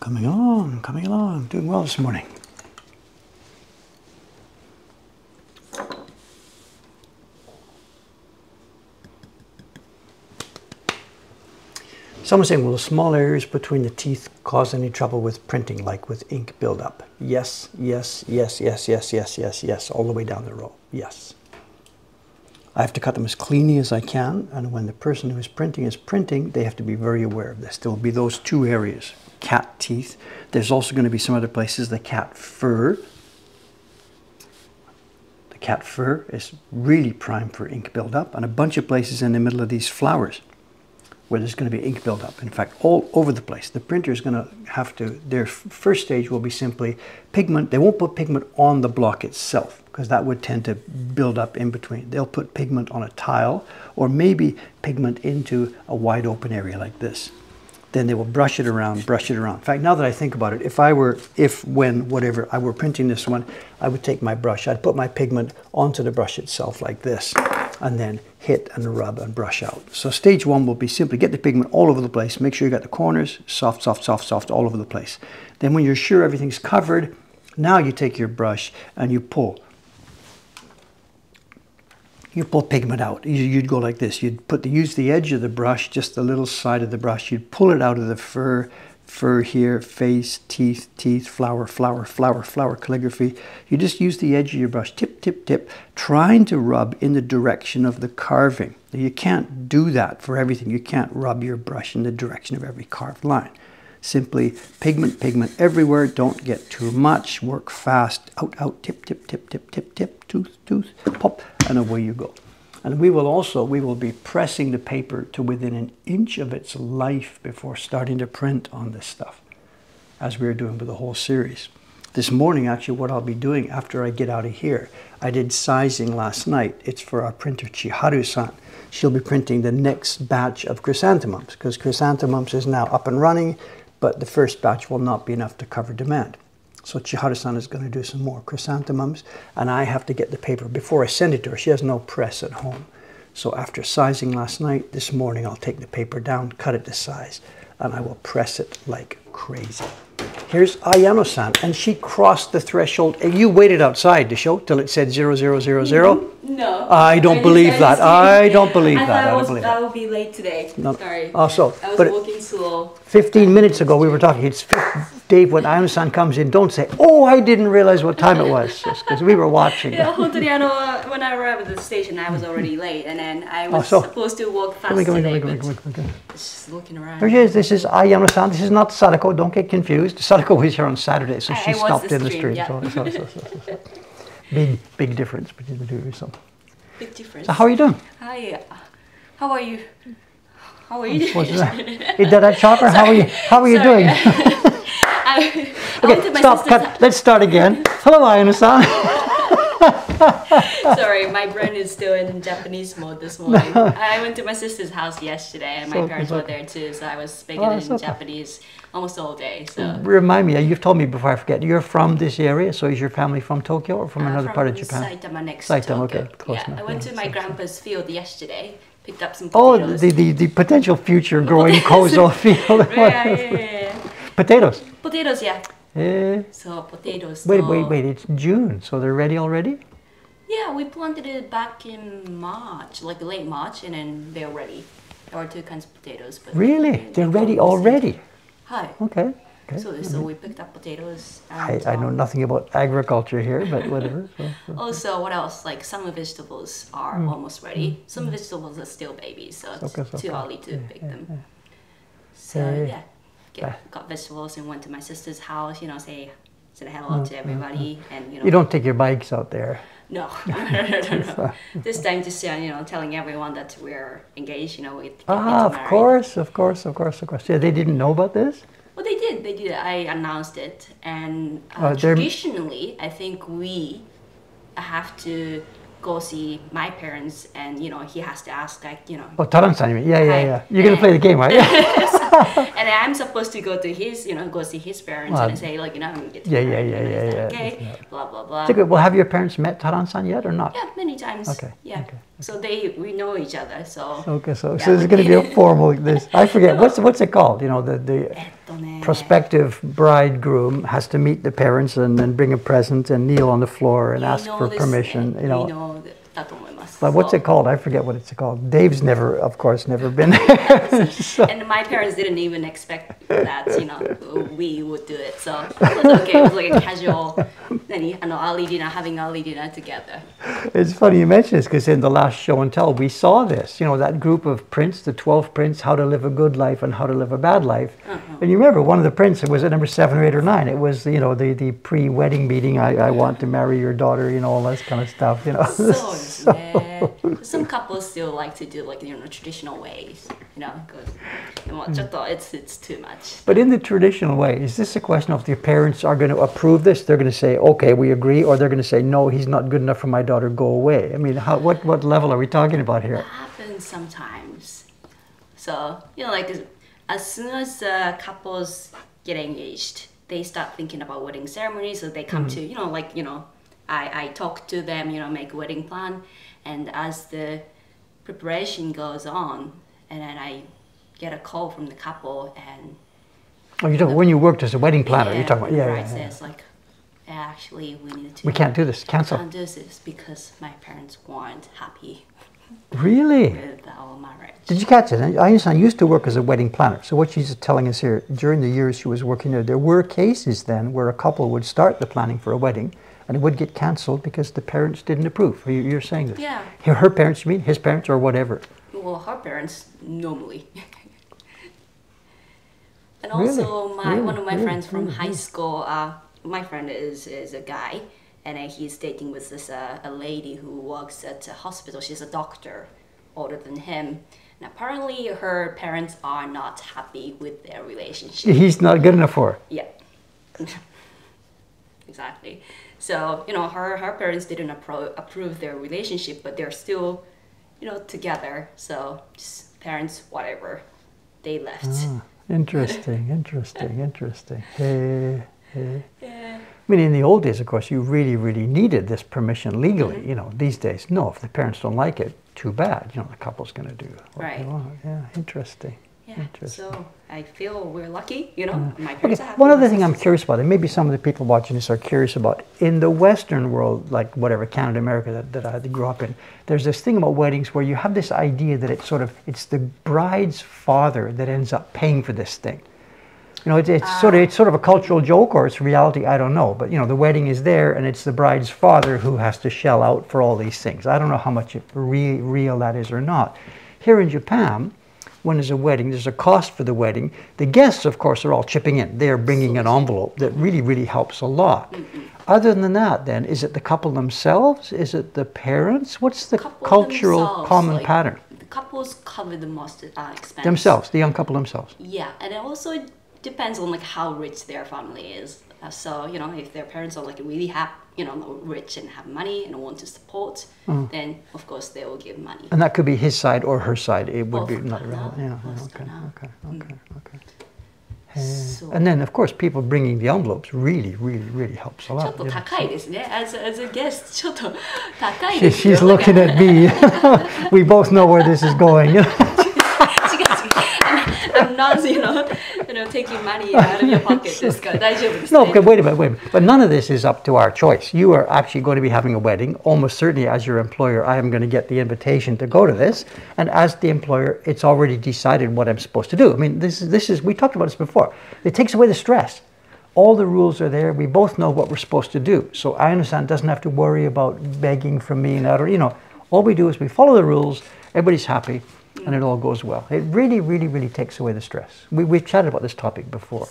coming along, doing well this morning. Someone's saying, will the small areas between the teeth cause any trouble with printing, like with ink buildup? Yes, yes, yes, yes, yes, yes, yes, yes, all the way down the row, yes. I have to cut them as cleanly as I can, and when the person who is printing, they have to be very aware of this. There will be those two areas, cat teeth. There's also going to be some other places, the cat fur. The cat fur is really prime for ink buildup, and a bunch of places in the middle of these flowers where there's going to be ink buildup. In fact, all over the place. The printer is going to have to, their first stage will be simply pigment. They won't put pigment on the block itself, because that would tend to build up in between. They'll put pigment on a tile, or maybe pigment into a wide open area like this. Then they will brush it around, brush it around. In fact, now that I think about it, if I were printing this one, I would take my brush, I'd put my pigment onto the brush itself like this, and then hit and rub and brush out. So stage one will be simply get the pigment all over the place, make sure you got the corners, soft, soft, soft, soft, all over the place. Then when you're sure everything's covered, now you take your brush and you pull pigment out. You'd go like this. You'd use the edge of the brush, just the little side of the brush. You'd pull it out of the fur here, face, teeth, teeth, flower, flower, flower, flower, calligraphy. You just use the edge of your brush, tip, tip, tip, trying to rub in the direction of the carving. Now, you can't do that for everything. You can't rub your brush in the direction of every carved line. Simply pigment, pigment everywhere. Don't get too much. Work fast. Out, out, tip, tip, tip, tip, tip, tip, tooth, tooth, pop, and away you go. And we will be pressing the paper to within an inch of its life before starting to print on this stuff, as we're doing with the whole series. This morning, actually, what I'll be doing after I get out of here, I did sizing last night. It's for our printer, Chiharu-san. She'll be printing the next batch of chrysanthemums, because chrysanthemums is now up and running, but the first batch will not be enough to cover demand. So Chiharu-san is going to do some more chrysanthemums, and I have to get the paper before I send it to her. She has no press at home. So after sizing last night, this morning I'll take the paper down, cut it to size, and I will press it like crazy. Here's Ayano-san, and she crossed the threshold. And you waited outside to show till it said 0000? No. I don't believe that. I don't believe that. I will be late today. No. Sorry. Also, I was walking slow. 15 minutes ago we were talking. It's Dave, when Ayano-san comes in, don't say, oh, I didn't realize what time it was, because we were watching. Yeah, when I arrived at the station, I was already late, and then I was supposed to walk fast today, but just looking around. Here she is. This is Ayano-san. This is not Sadako. Don't get confused. Sadako was here on Saturday, so she stopped in the stream. Yeah. Big difference between the two. So. Big difference. So how are you doing? Hi. How are you? How are you doing? Is that a chopper? How are you doing? Okay, stop, cut. Let's start again. Hello, Ayano-san. Sorry, my brain is still in Japanese mode this morning. I went to my sister's house yesterday, and my parents were there too, so I was speaking in Japanese almost all day. So remind me, you've told me before I forget, you're from this area, so is your family from Tokyo or from another part of Japan? Saitama, next to Tokyo. Okay, close enough. I went to my grandpa's field yesterday, picked up some potatoes. Oh, the potential future growing kozo field. Yeah. Potatoes? Potatoes, yeah. So potatoes. Wait, it's June, so they're ready already? Yeah, we planted it back in March, like late March, and then they're ready. There are two kinds of potatoes. But really? They're ready already? Hi. Okay. So we picked up potatoes. And, I know nothing about agriculture here, but whatever. Also, what else? Like some vegetables are almost ready. Some vegetables are still babies, so it's too early to pick them. So yeah, got vegetables and went to my sister's house. Said hello to everybody, and You don't take your bikes out there. No. This time, just telling everyone that we're engaged. With of course. Yeah, they didn't know about this. Well, they did. I announced it, and traditionally, I think we have to go see my parents, and he has to ask, Oh, Taran-san, you mean? Yeah. You're gonna play the game, right? And I'm supposed to go to his, go see his parents and say, like, I'm going to get married. Okay, blah, blah, blah. Well, have your parents met Taran-san yet or not? Yeah, many times. Okay. Yeah. Okay. So we know each other, so. Okay, so there's going to be a formal, I forget, what's it called? The prospective bridegroom has to meet the parents and then bring a present and kneel on the floor and ask for permission. But what's it called? I forget what it's called. Dave's of course, never been there. And my parents didn't even expect that, we would do it. So it was okay. It was like a casual, having early dinner together. It's funny you mention this because in the last show and tell, we saw this. That group of prints, the 12 prints, how to live a good life and how to live a bad life. And you remember one of the prints, it was at number 7 or 8 or 9. It was, the pre-wedding meeting. I want to marry your daughter, all that kind of stuff. Some couples still like to do traditional ways, because it's too much. But in the traditional way, is this a question of the parents are going to approve this? They're going to say, okay, we agree, or they're going to say, no, he's not good enough for my daughter, go away. I mean, what level are we talking about here? That happens sometimes. So, as soon as couples get engaged, they start thinking about wedding ceremony, so they come to, I talk to them, make a wedding plan, and as the preparation goes on, and then I get a call from the couple, and when you worked as a wedding planner, you're talking about says actually we can't do this, cancel. We can't do this because my parents weren't happy. Really? With our marriage. Did you catch it? I used to work as a wedding planner. So what she's telling us here, during the years she was working there were cases then where a couple would start the planning for a wedding and it would get cancelled because the parents didn't approve. You're saying this? Yeah. Her parents, you mean? His parents or whatever? Well, her parents, normally. And also, one of my friends from high school, my friend is a guy, and he's dating with this a lady who works at a hospital. She's a doctor, older than him. And apparently, her parents are not happy with their relationship. He's not good enough for her? Yeah. Exactly. So, her parents didn't approve their relationship, but they're still, together. So, just parents, whatever, they left. Interesting. Hey. Yeah. I mean, in the old days, of course, you really, really needed this permission legally. These days, no. If the parents don't like it, too bad. The couple's going to do what they want. Yeah, interesting. Yeah. So I feel we're lucky. My parents are happy. One other thing I'm curious about, and maybe some of the people watching this are curious about, in the Western world, like whatever, Canada, America, that I grew up in, there's this thing about weddings where you have this idea that it's the bride's father that ends up paying for this thing. It's sort of a cultural joke, or it's reality, I don't know. But the wedding is there, and it's the bride's father who has to shell out for all these things. I don't know how much real that is or not. Here in Japan, when there's a wedding, there's a cost for the wedding. The guests, of course, are all chipping in. They're bringing an envelope that really, really helps a lot. Other than that, then, is it the couple themselves? Is it the parents? What's the cultural common pattern? The couples cover the most expense. Themselves, the young couple themselves. Yeah, and it also depends on how rich their family is. So if their parents are really rich and have money and want to support, then of course they will give money. And that could be his side or her side. It would be not relevant. Yeah. Okay. And then, of course, people bringing the envelopes really, really, really helps a lot. ちょっと高いですね。As a guest, ちょっと高いですよ。She's looking at me. We both know where this is going. I'm not, taking money out of your pocket. No, okay, wait a minute. But none of this is up to our choice. You are actually going to be having a wedding. Almost certainly, as your employer, I am going to get the invitation to go to this. And as the employer, it's already decided what I'm supposed to do. I mean, this is. We talked about this before. It takes away the stress. All the rules are there. We both know what we're supposed to do. So I understand doesn't have to worry about begging from me and that, or all we do is we follow the rules. Everybody's happy. And it all goes well. It really, really, really takes away the stress. We've chatted about this topic before.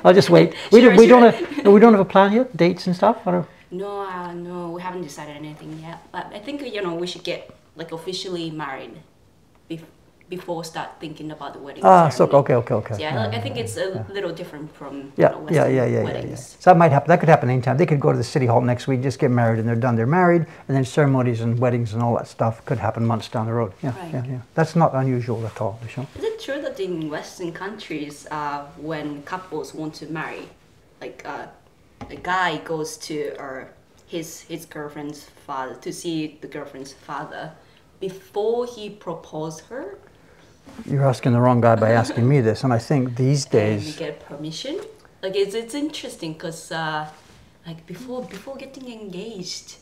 I'll just wait. We don't have a plan yet? Dates and stuff? No, we haven't decided anything yet. But I think we should get officially married before start thinking about the wedding ceremony. ceremony. Okay. So yeah, I think it's a little different from Western weddings. So that might happen. That could happen anytime. They could go to the city hall next week, just get married, and they're done. They're married, and then ceremonies and weddings and all that stuff could happen months down the road. Yeah. That's not unusual at all. Is it true that in Western countries, when couples want to marry, like a guy goes to his girlfriend's father to see the girlfriend's father before he proposed her? You're asking the wrong guy by asking me this, and I think these days... And you get permission? Like, it's interesting, because, like, before getting engaged,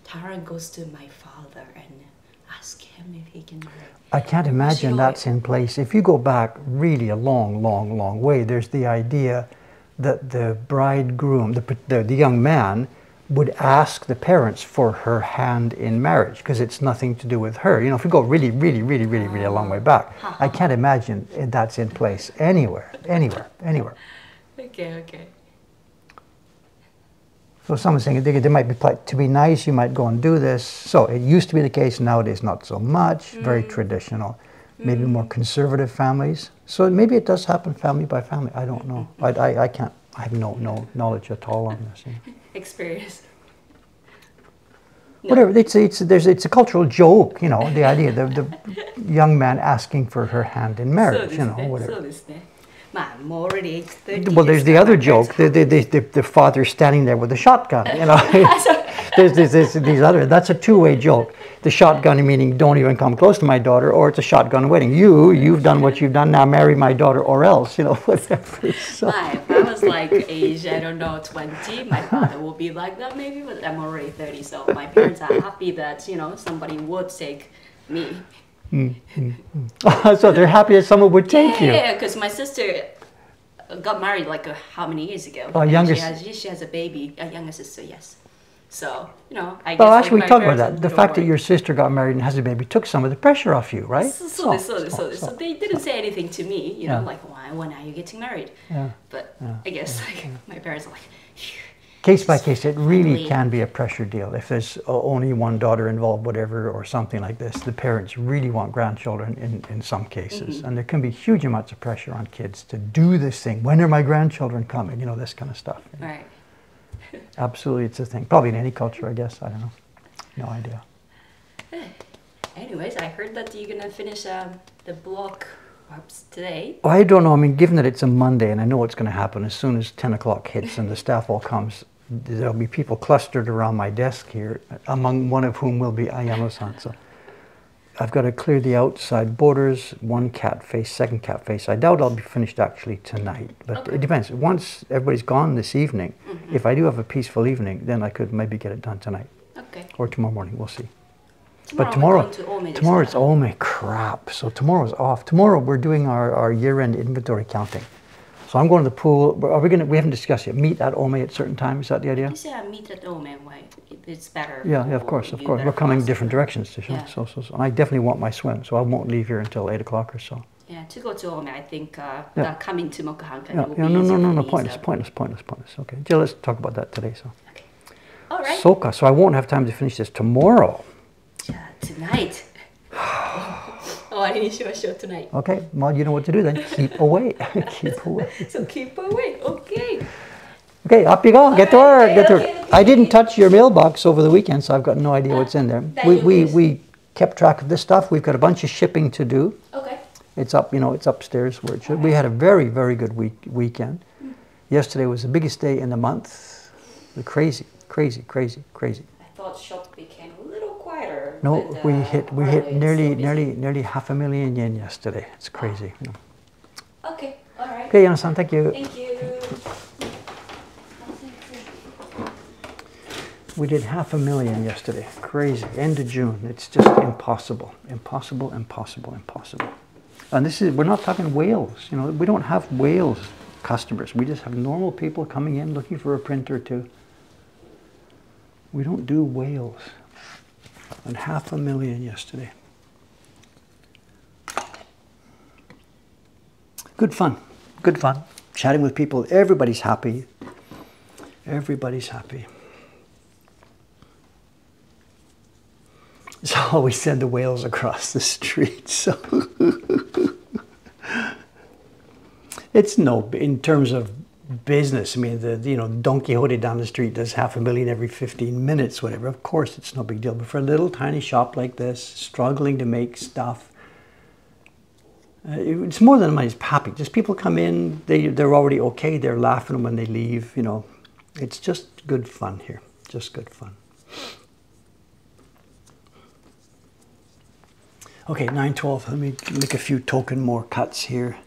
Taran goes to my father and asks him if he can marry. I can't imagine that's in place. If you go back really a long way, there's the idea that the bridegroom, the young man, would ask the parents for her hand in marriage because it's nothing to do with her. You know, if we go really a long way back, I can't imagine that's in place anywhere. Okay. So someone's saying they might be, to be nice, you might go and do this. So it used to be the case, nowadays not so much, very traditional, maybe more conservative families. So maybe it does happen family by family, I don't know. I can't, I have no knowledge at all on this. Yeah. Experience. Whatever, it's a cultural joke, you know, the idea, the young man asking for her hand in marriage, you know, whatever. Well, there's the other joke, the father standing there with a shotgun, you know. there's these other, that's a two-way joke. The shotgun meaning don't even come close to my daughter, or it's a shotgun wedding. You've done what you've done, now marry my daughter or else, you know, whatever. So. If I was like age, I don't know, 20, my father will be like that maybe, but I'm already 30, so my parents are happy that, you know, somebody would take me. So they're happy that someone would take you. Yeah, because my sister got married like how many years ago? She has a baby, a younger sister, yes. So, you know, I guess... Well, actually, we talked about that. The fact that your sister got married and has a baby took some of the pressure off you, right? So they didn't say anything to me, you know, like, when are you getting married? But I guess, like, my parents are like... Case by case, it really can be a pressure deal. If there's only one daughter involved, whatever, or something like this, the parents really want grandchildren in some cases. And there can be huge amounts of pressure on kids to do this thing. When are my grandchildren coming? You know, this kind of stuff. You know? Right. Absolutely, it's a thing. Probably in any culture, I guess. I don't know. No idea. Anyways, I heard that you're going to finish the blog today. Well, I don't know. I mean, given that it's a Monday, and I know what's going to happen as soon as 10 o'clock hits and the staff all comes, there'll be people clustered around my desk here, among one of whom will be Ayano-san. So I've got to clear the outside borders, one cat face, second cat face. I doubt I'll be finished actually tonight, but it depends. Once everybody's gone this evening, if I do have a peaceful evening, then I could maybe get it done tonight. Okay. Or tomorrow morning, we'll see. Tomorrow but tomorrow it's Ome, crap. So tomorrow's off. Tomorrow we're doing our year-end inventory counting. So I'm going to the pool. We haven't discussed yet. Meet at Ome at certain time. Is that the idea? You say meet at Ome, why? It's better. Yeah, of course. We're coming different directions to show. So I definitely want my swim, so I won't leave here until 8 o'clock or so. Yeah, to go to Ome, I think coming to Mokuhankan will be no, pointless. Okay, Jill, let's talk about that today. So. Okay. All right. Soka, so I won't have time to finish this tomorrow. Yeah, tonight. I didn't show a show tonight. Okay, well, you know what to do then. Keep away. Keep away. So keep away, okay. Okay, up you go. Get to work. Okay. I didn't touch your mailbox over the weekend, so I've got no idea what's in there. We kept track of this stuff. We've got a bunch of shipping to do. Okay. It's up, it's upstairs where it should. We had a very good weekend. Yesterday was the biggest day in the month. Crazy. I thought shop became a little quieter. No, we hit nearly $500,000 yen yesterday. It's crazy. Okay, all right. Okay, Yana-san, thank you. Thank you. We did $500,000 yesterday. Crazy. End of June. It's just impossible. Impossible. And we're not talking whales. We don't have whales customers. We just have normal people coming in looking for a print or two. We don't do whales. And $500,000 yesterday. Good fun. Chatting with people. Everybody's happy. So we send the whales across the street. So it's no, in terms of business, I mean, Don Quixote down the street does 500,000 every 15 minutes, whatever. Of course, it's no big deal. But for a little tiny shop like this, struggling to make stuff, it's more than money. It's happy. Just people come in, they're already okay. They're laughing when they leave. It's just good fun here. Just good fun. Okay, 9:12. Let me make a few token more cuts here.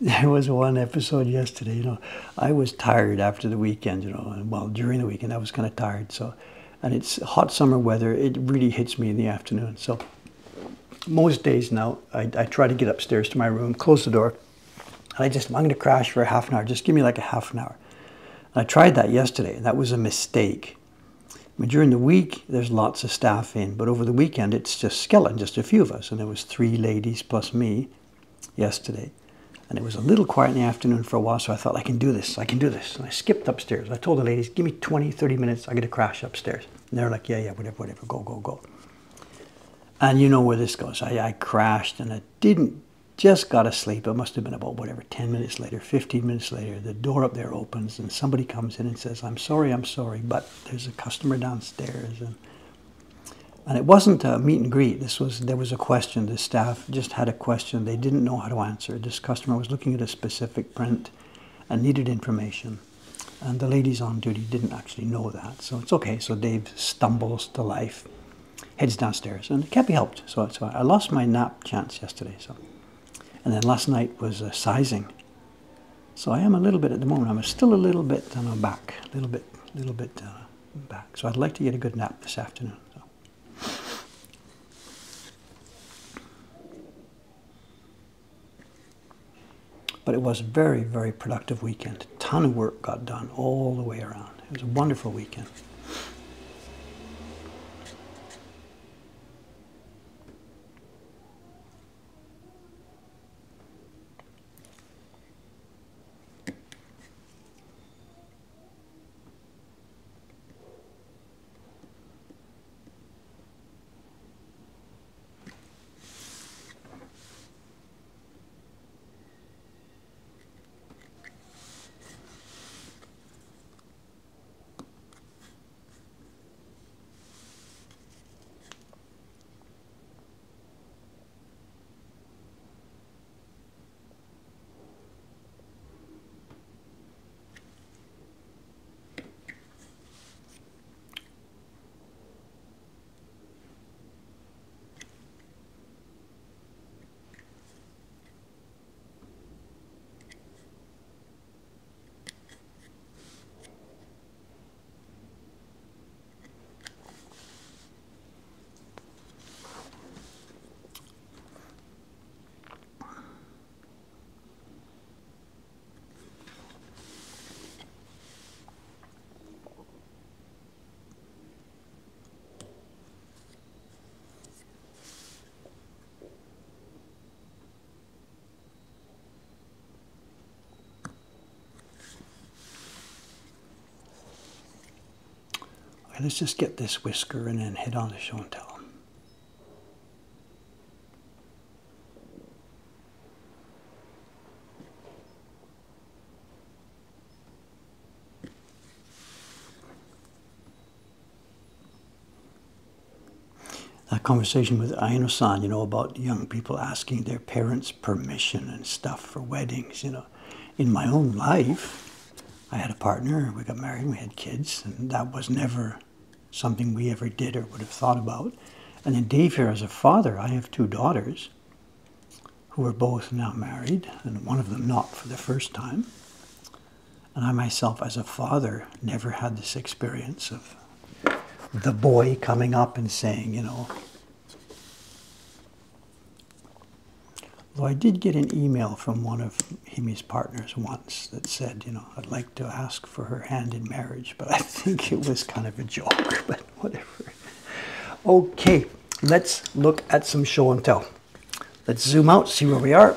There was one episode yesterday, I was tired after the weekend, and well, during the weekend I was kind of tired, and it's hot summer weather, it really hits me in the afternoon. So most days now, I try to get upstairs to my room, close the door, and I'm going to crash for a half an hour, just give me like a half an hour. And I tried that yesterday, and that was a mistake. I mean, during the week, there's lots of staff in, but over the weekend, it's just skeleton, just a few of us, and there was 3 ladies plus me yesterday. And it was a little quiet in the afternoon for a while, so I thought, I can do this. And I skipped upstairs. I told the ladies, give me 20, 30 minutes, I got to crash upstairs. And they're like, yeah, whatever, go. And you know where this goes. I crashed, and I just got to sleep. It must have been about, 10 minutes later, 15 minutes later, the door up there opens, and somebody comes in and says, I'm sorry, but there's a customer downstairs. And it wasn't a meet and greet. There was a question. The staff just had a question. They didn't know how to answer. This customer was looking at a specific print and needed information. And the ladies on duty didn't actually know that. So it's okay. So Dave stumbles to life, heads downstairs, and it can't be helped. So I lost my nap chance yesterday. And then last night was sizing. So I am a little bit at the moment. I'm still a little bit back, a little bit back. So I'd like to get a good nap this afternoon. But it was a very, very productive weekend. A ton of work got done all the way around. It was a wonderful weekend. Okay, let's just get this whisker and then head on to show and tell. That conversation with Aino-san, about young people asking their parents' permission and stuff for weddings, In my own life, I had a partner, we got married, we had kids, and that was never something we ever did or would have thought about. And then Dave here as a father, I have 2 daughters who are both now married, and one of them not for the first time. And I myself as a father never had this experience of the boy coming up and saying, Though I did get an email from one of Himi's partners once that said, you know, I'd like to ask for her hand in marriage, but I think it was kind of a joke, but whatever. Okay, let's look at some show and tell. Let's zoom out, see where we are.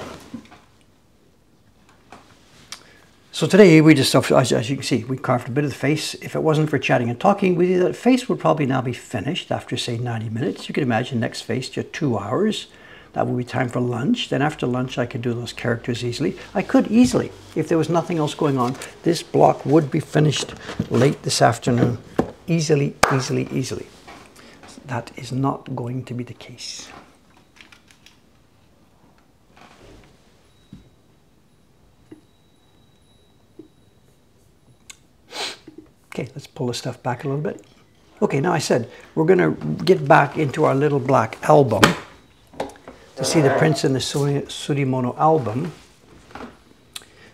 So today we just, as you can see, we carved a bit of the face. If it wasn't for chatting and talking with you, that face would probably now be finished after, say, 90 minutes. You can imagine next face, just 2 hours. That would be time for lunch. Then after lunch, I could do those characters easily. I could easily, if there was nothing else going on. This block would be finished late this afternoon. Easily, easily, easily. That is not going to be the case. Okay, let's pull this stuff back a little bit. Okay, now I said we're going to get back into our little black album to see the prints in the Surimono album.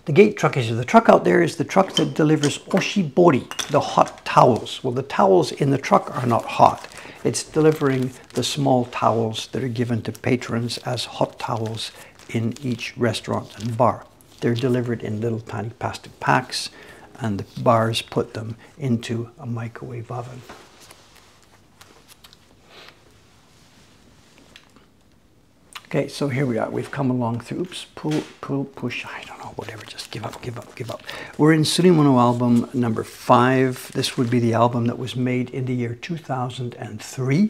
The gate truck is the truck out there is the truck that delivers oshibori, the hot towels. Well, the towels in the truck are not hot. It's delivering the small towels that are given to patrons as hot towels in each restaurant and bar. They're delivered in little tiny plastic packs, and the bars put them into a microwave oven. Okay, so here we are. We've come along through, oops, pull, pull, push, I don't know, whatever, just give up, give up, give up. We're in Surimono album number 5. This would be the album that was made in the year 2003.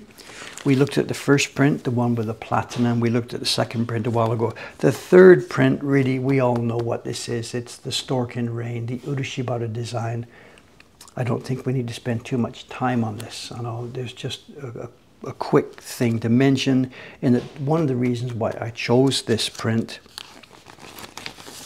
We looked at the first print, the one with the platinum. We looked at the second print a while ago. The third print, really, we all know what this is. It's the Stork in Rain, the Urushibara design. I don't think we need to spend too much time on this. I know there's just a quick thing to mention, in that one of the reasons why I chose this print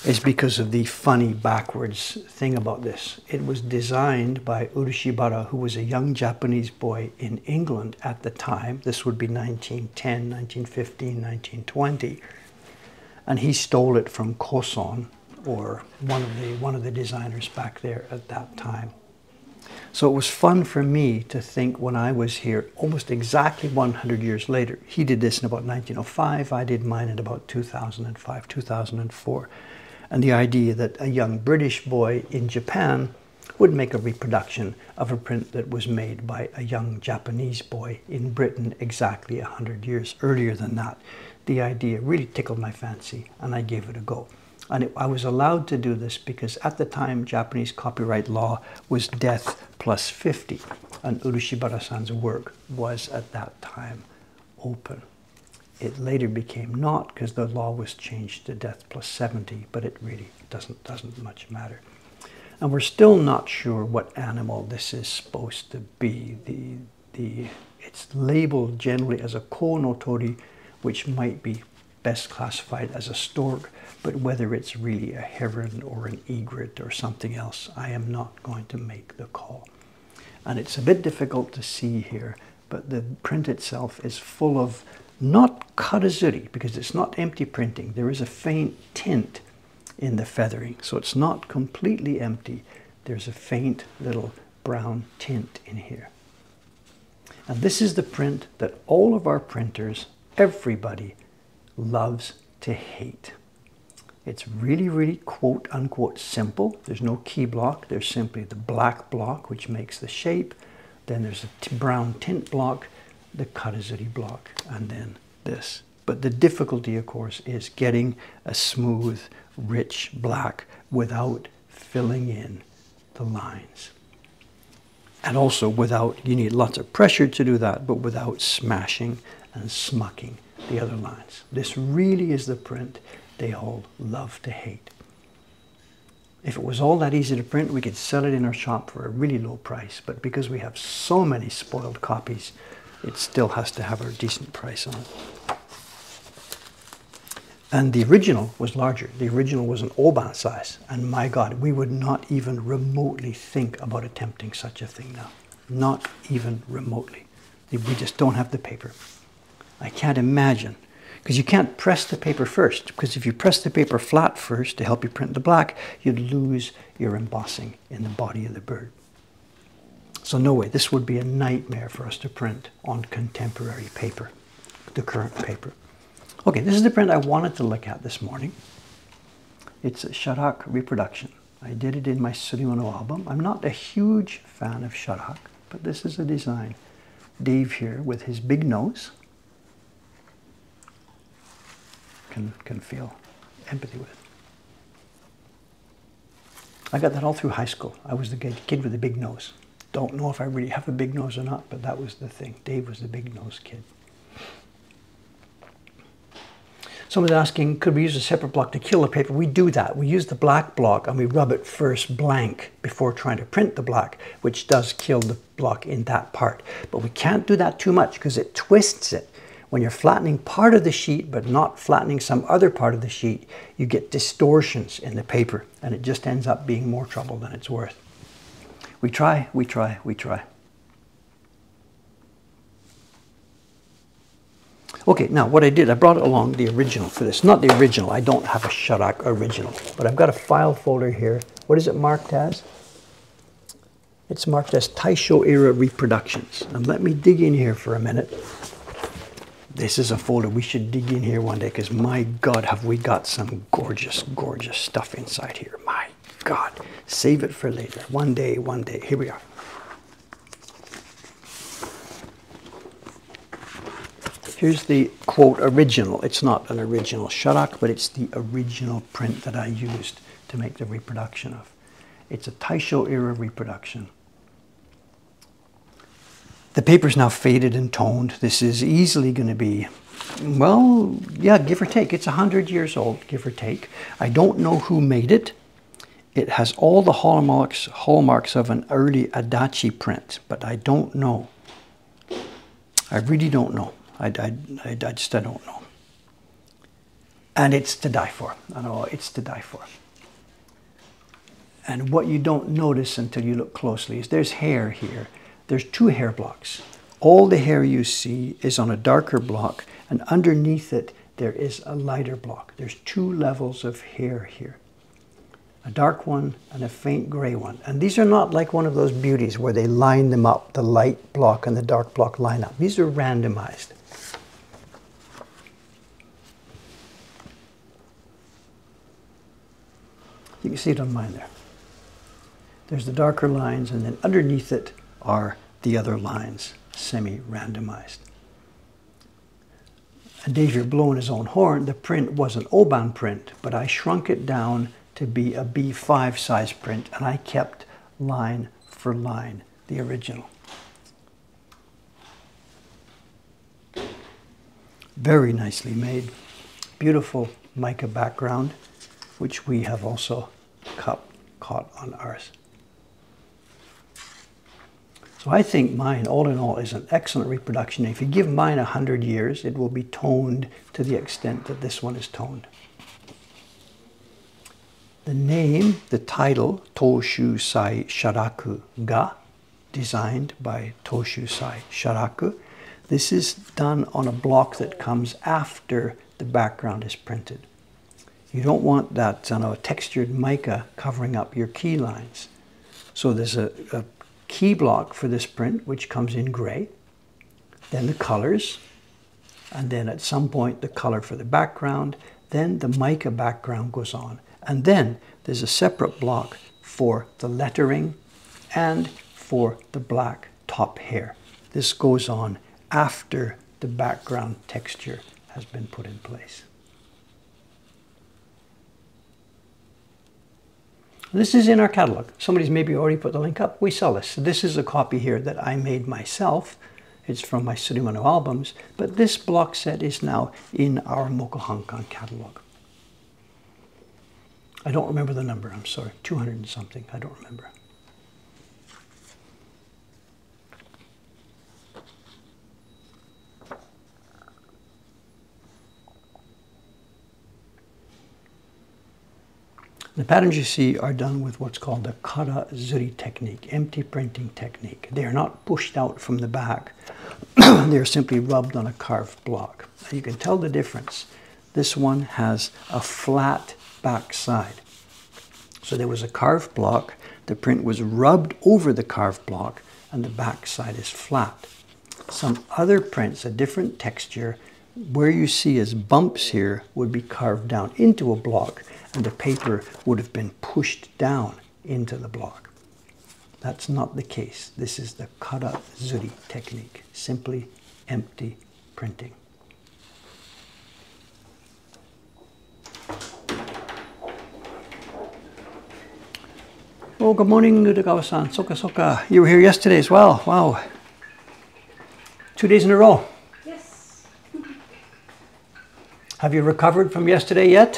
is because of the funny backwards thing about this. It was designed by Urushibara, who was a young Japanese boy in England at the time. This would be 1910, 1915, 1920. And he stole it from Koson, or one of the designers back there at that time. So it was fun for me to think when I was here, almost exactly 100 years later. He did this in about 1905, I did mine in about 2005, 2004. And the idea that a young British boy in Japan would make a reproduction of a print that was made by a young Japanese boy in Britain exactly 100 years earlier than that. The idea really tickled my fancy, and I gave it a go. And I was allowed to do this because at the time, Japanese copyright law was death plus 50. And Urushibara-san's work was at that time open. It later became not because the law was changed to death plus 70, but it really doesn't much matter. And we're still not sure what animal this is supposed to be. It's labeled generally as a konotori, which might be best classified as a stork, but whether it's really a heron or an egret or something else, I am not going to make the call. And it's a bit difficult to see here, but the print itself is full of not karazuri, because it's not empty printing. There is a faint tint in the feathering, so it's not completely empty. There's a faint little brown tint in here. And this is the print that all of our printers, everybody, loves to hate. It's really, really quote unquote simple. There's no key block. There's simply the black block, which makes the shape. Then there's a brown tint block, the karazuri block, and then this. But the difficulty, of course, is getting a smooth, rich black without filling in the lines. And also without, you need lots of pressure to do that, but without smashing and smucking the other lines. This really is the print they all love to hate. If it was all that easy to print, we could sell it in our shop for a really low price, but because we have so many spoiled copies, it still has to have a decent price on it. And the original was larger. The original was an oban size, and my God, we would not even remotely think about attempting such a thing now. Not even remotely. We just don't have the paper. I can't imagine, because you can't press the paper first, because if you press the paper flat first to help you print the black, you'd lose your embossing in the body of the bird. So no way, this would be a nightmare for us to print on contemporary paper, the current paper. Okay, this is the print I wanted to look at this morning. It's a Sharak reproduction. I did it in my Surimono album. I'm not a huge fan of Sharak, but this is a design. Dave here with his big nose can feel empathy with. I got that all through high school. I was the kid with the big nose. Don't know if I really have a big nose or not, but that was the thing. Dave was the big nose kid. Someone's asking, could we use a separate block to kill the paper? We do that. We use the black block and we rub it first blank before trying to print the black, which does kill the block in that part. But we can't do that too much because it twists it. When you're flattening part of the sheet but not flattening some other part of the sheet, you get distortions in the paper and it just ends up being more trouble than it's worth. We try, we try, we try. Okay, now what I did, I brought along the original for this. Not the original, I don't have a Sharak original, but I've got a file folder here. What is it marked as? It's marked as Taisho era reproductions. And let me dig in here for a minute. This is a folder we should dig in here one day because my God, have we got some gorgeous, gorgeous stuff inside here. My God, save it for later. One day, here we are. Here's the quote original. It's not an original Sharak, but it's the original print that I used to make the reproduction of. It's a Taisho era reproduction. The paper's now faded and toned. This is easily going to be, well, yeah, give or take. It's 100 years old, give or take. I don't know who made it. It has all the hallmarks of an early Adachi print, but I don't know. I really don't know. I just don't know. And it's to die for. I know it's to die for. And what you don't notice until you look closely is there's hair here. There's two hair blocks. All the hair you see is on a darker block, and underneath it there is a lighter block. There's two levels of hair here. A dark one and a faint gray one. And these are not like one of those beauties where they line them up, the light block and the dark block line up. These are randomized. You can see it on mine there. There's the darker lines, and then underneath it are the other lines, semi-randomized. And Dave here blowing his own horn. The print was an Oban print, but I shrunk it down to be a B5 size print, and I kept line for line the original. Very nicely made. Beautiful mica background, which we have also caught on ours. So I think mine, all in all, is an excellent reproduction. If you give mine 100 years, it will be toned to the extent that this one is toned. The name, the title, Toshu Sai Sharaku ga, designed by Toshu Sai Sharaku. This is done on a block that comes after the background is printed. You don't want that textured mica covering up your key lines. So there's a key block for this print, which comes in gray, then the colors, and then at some point the color for the background, then the mica background goes on. And then there's a separate block for the lettering and for the black top hair. This goes on after the background texture has been put in place. This is in our catalog. Somebody's maybe already put the link up. We sell this. So this is a copy here that I made myself. It's from my Surimono albums, but this block set is now in our Mokuhankan catalog. I don't remember the number, I'm sorry. 200 and something, I don't remember. The patterns you see are done with what's called the kara zuri technique, empty printing technique. They are not pushed out from the back. They are simply rubbed on a carved block. You can tell the difference. This one has a flat back side. So there was a carved block, the print was rubbed over the carved block, and the back side is flat. Some other prints, a different texture, where you see as bumps here would be carved down into a block, and the paper would have been pushed down into the block. That's not the case. This is the kara zuri technique, simply empty printing. Oh, good morning, Nudagawa-san. Soka soka. You were here yesterday as well. Wow. 2 days in a row. Yes. Have you recovered from yesterday yet?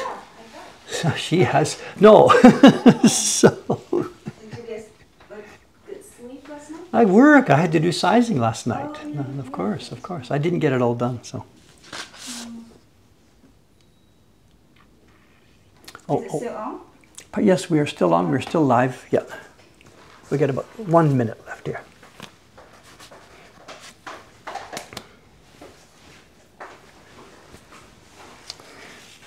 So she has. No. So. Did you get good sleep last night? I work. I had to do sizing last night. Oh, yeah, Of course, of course. I didn't get it all done, so. Is it still on? Yes, we are still on. We're still live. Yeah. We got about 1 minute left here.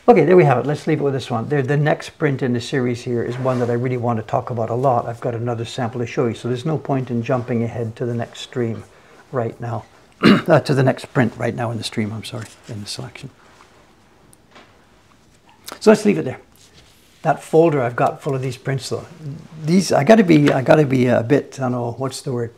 Okay, there we have it. Let's leave it with this one. The next print in the series here is one that I really want to talk about a lot. I've got another sample to show you, so there's no point in jumping ahead to the next stream right now. To the next print right now in the stream, I'm sorry, in the selection. So let's leave it there. That folder I've got full of these prints though. These, I gotta be a bit, I don't know, what's the word?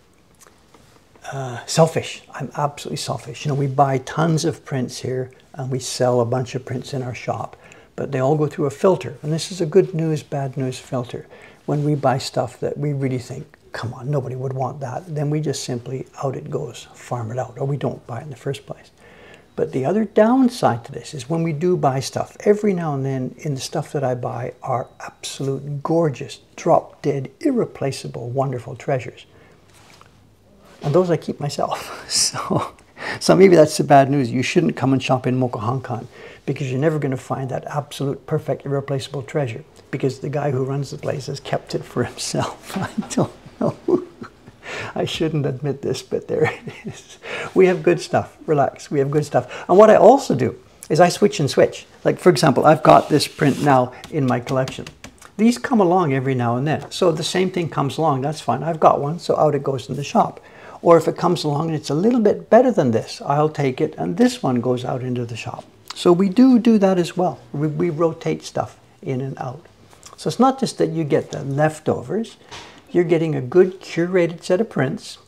Selfish. I'm absolutely selfish. You know, we buy tons of prints here and we sell a bunch of prints in our shop, but they all go through a filter. And this is a good news, bad news filter. When we buy stuff that we really think, come on, nobody would want that, then we just simply, out it goes, farm it out, or we don't buy it in the first place. But the other downside to this is when we do buy stuff, every now and then in the stuff that I buy are absolute gorgeous, drop dead, irreplaceable, wonderful treasures. And those I keep myself. So maybe that's the bad news. You shouldn't come and shop in Mokuhankan because you're never going to find that absolute, perfect, irreplaceable treasure because the guy who runs the place has kept it for himself. I don't know. I shouldn't admit this, but there it is. We have good stuff. Relax. We have good stuff. And what I also do is I switch and switch. Like, for example, I've got this print now in my collection. These come along every now and then. So the same thing comes along. That's fine. I've got one, so out it goes in the shop. Or if it comes along and it's a little bit better than this, I'll take it, and this one goes out into the shop. So we do that as well. We rotate stuff in and out. So it's not just that you get the leftovers. You're getting a good curated set of prints.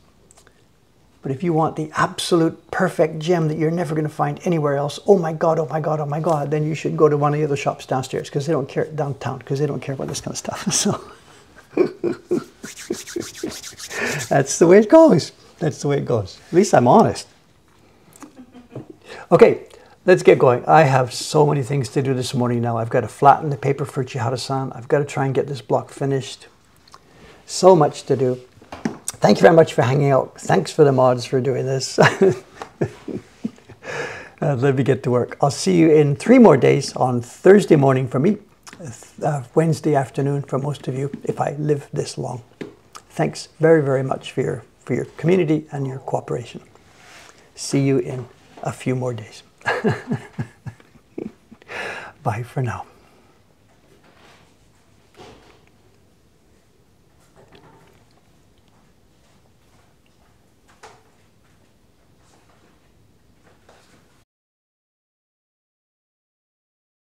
But if you want the absolute perfect gem that you're never going to find anywhere else, oh my God, oh my God, oh my God, then you should go to one of the other shops downstairs because they don't care, downtown, because they don't care about this kind of stuff. So that's the way it goes. That's the way it goes. At least I'm honest. Okay, let's get going. I have so many things to do this morning now. I've got to flatten the paper for Chihara-san. I've got to try and get this block finished. So much to do. Thank you very much for hanging out. Thanks for the mods for doing this. Let me get to work. I'll see you in 3 more days on Thursday morning for me, Wednesday afternoon for most of you, if I live this long. Thanks very, very much for your community and your cooperation. See you in a few more days. Bye for now.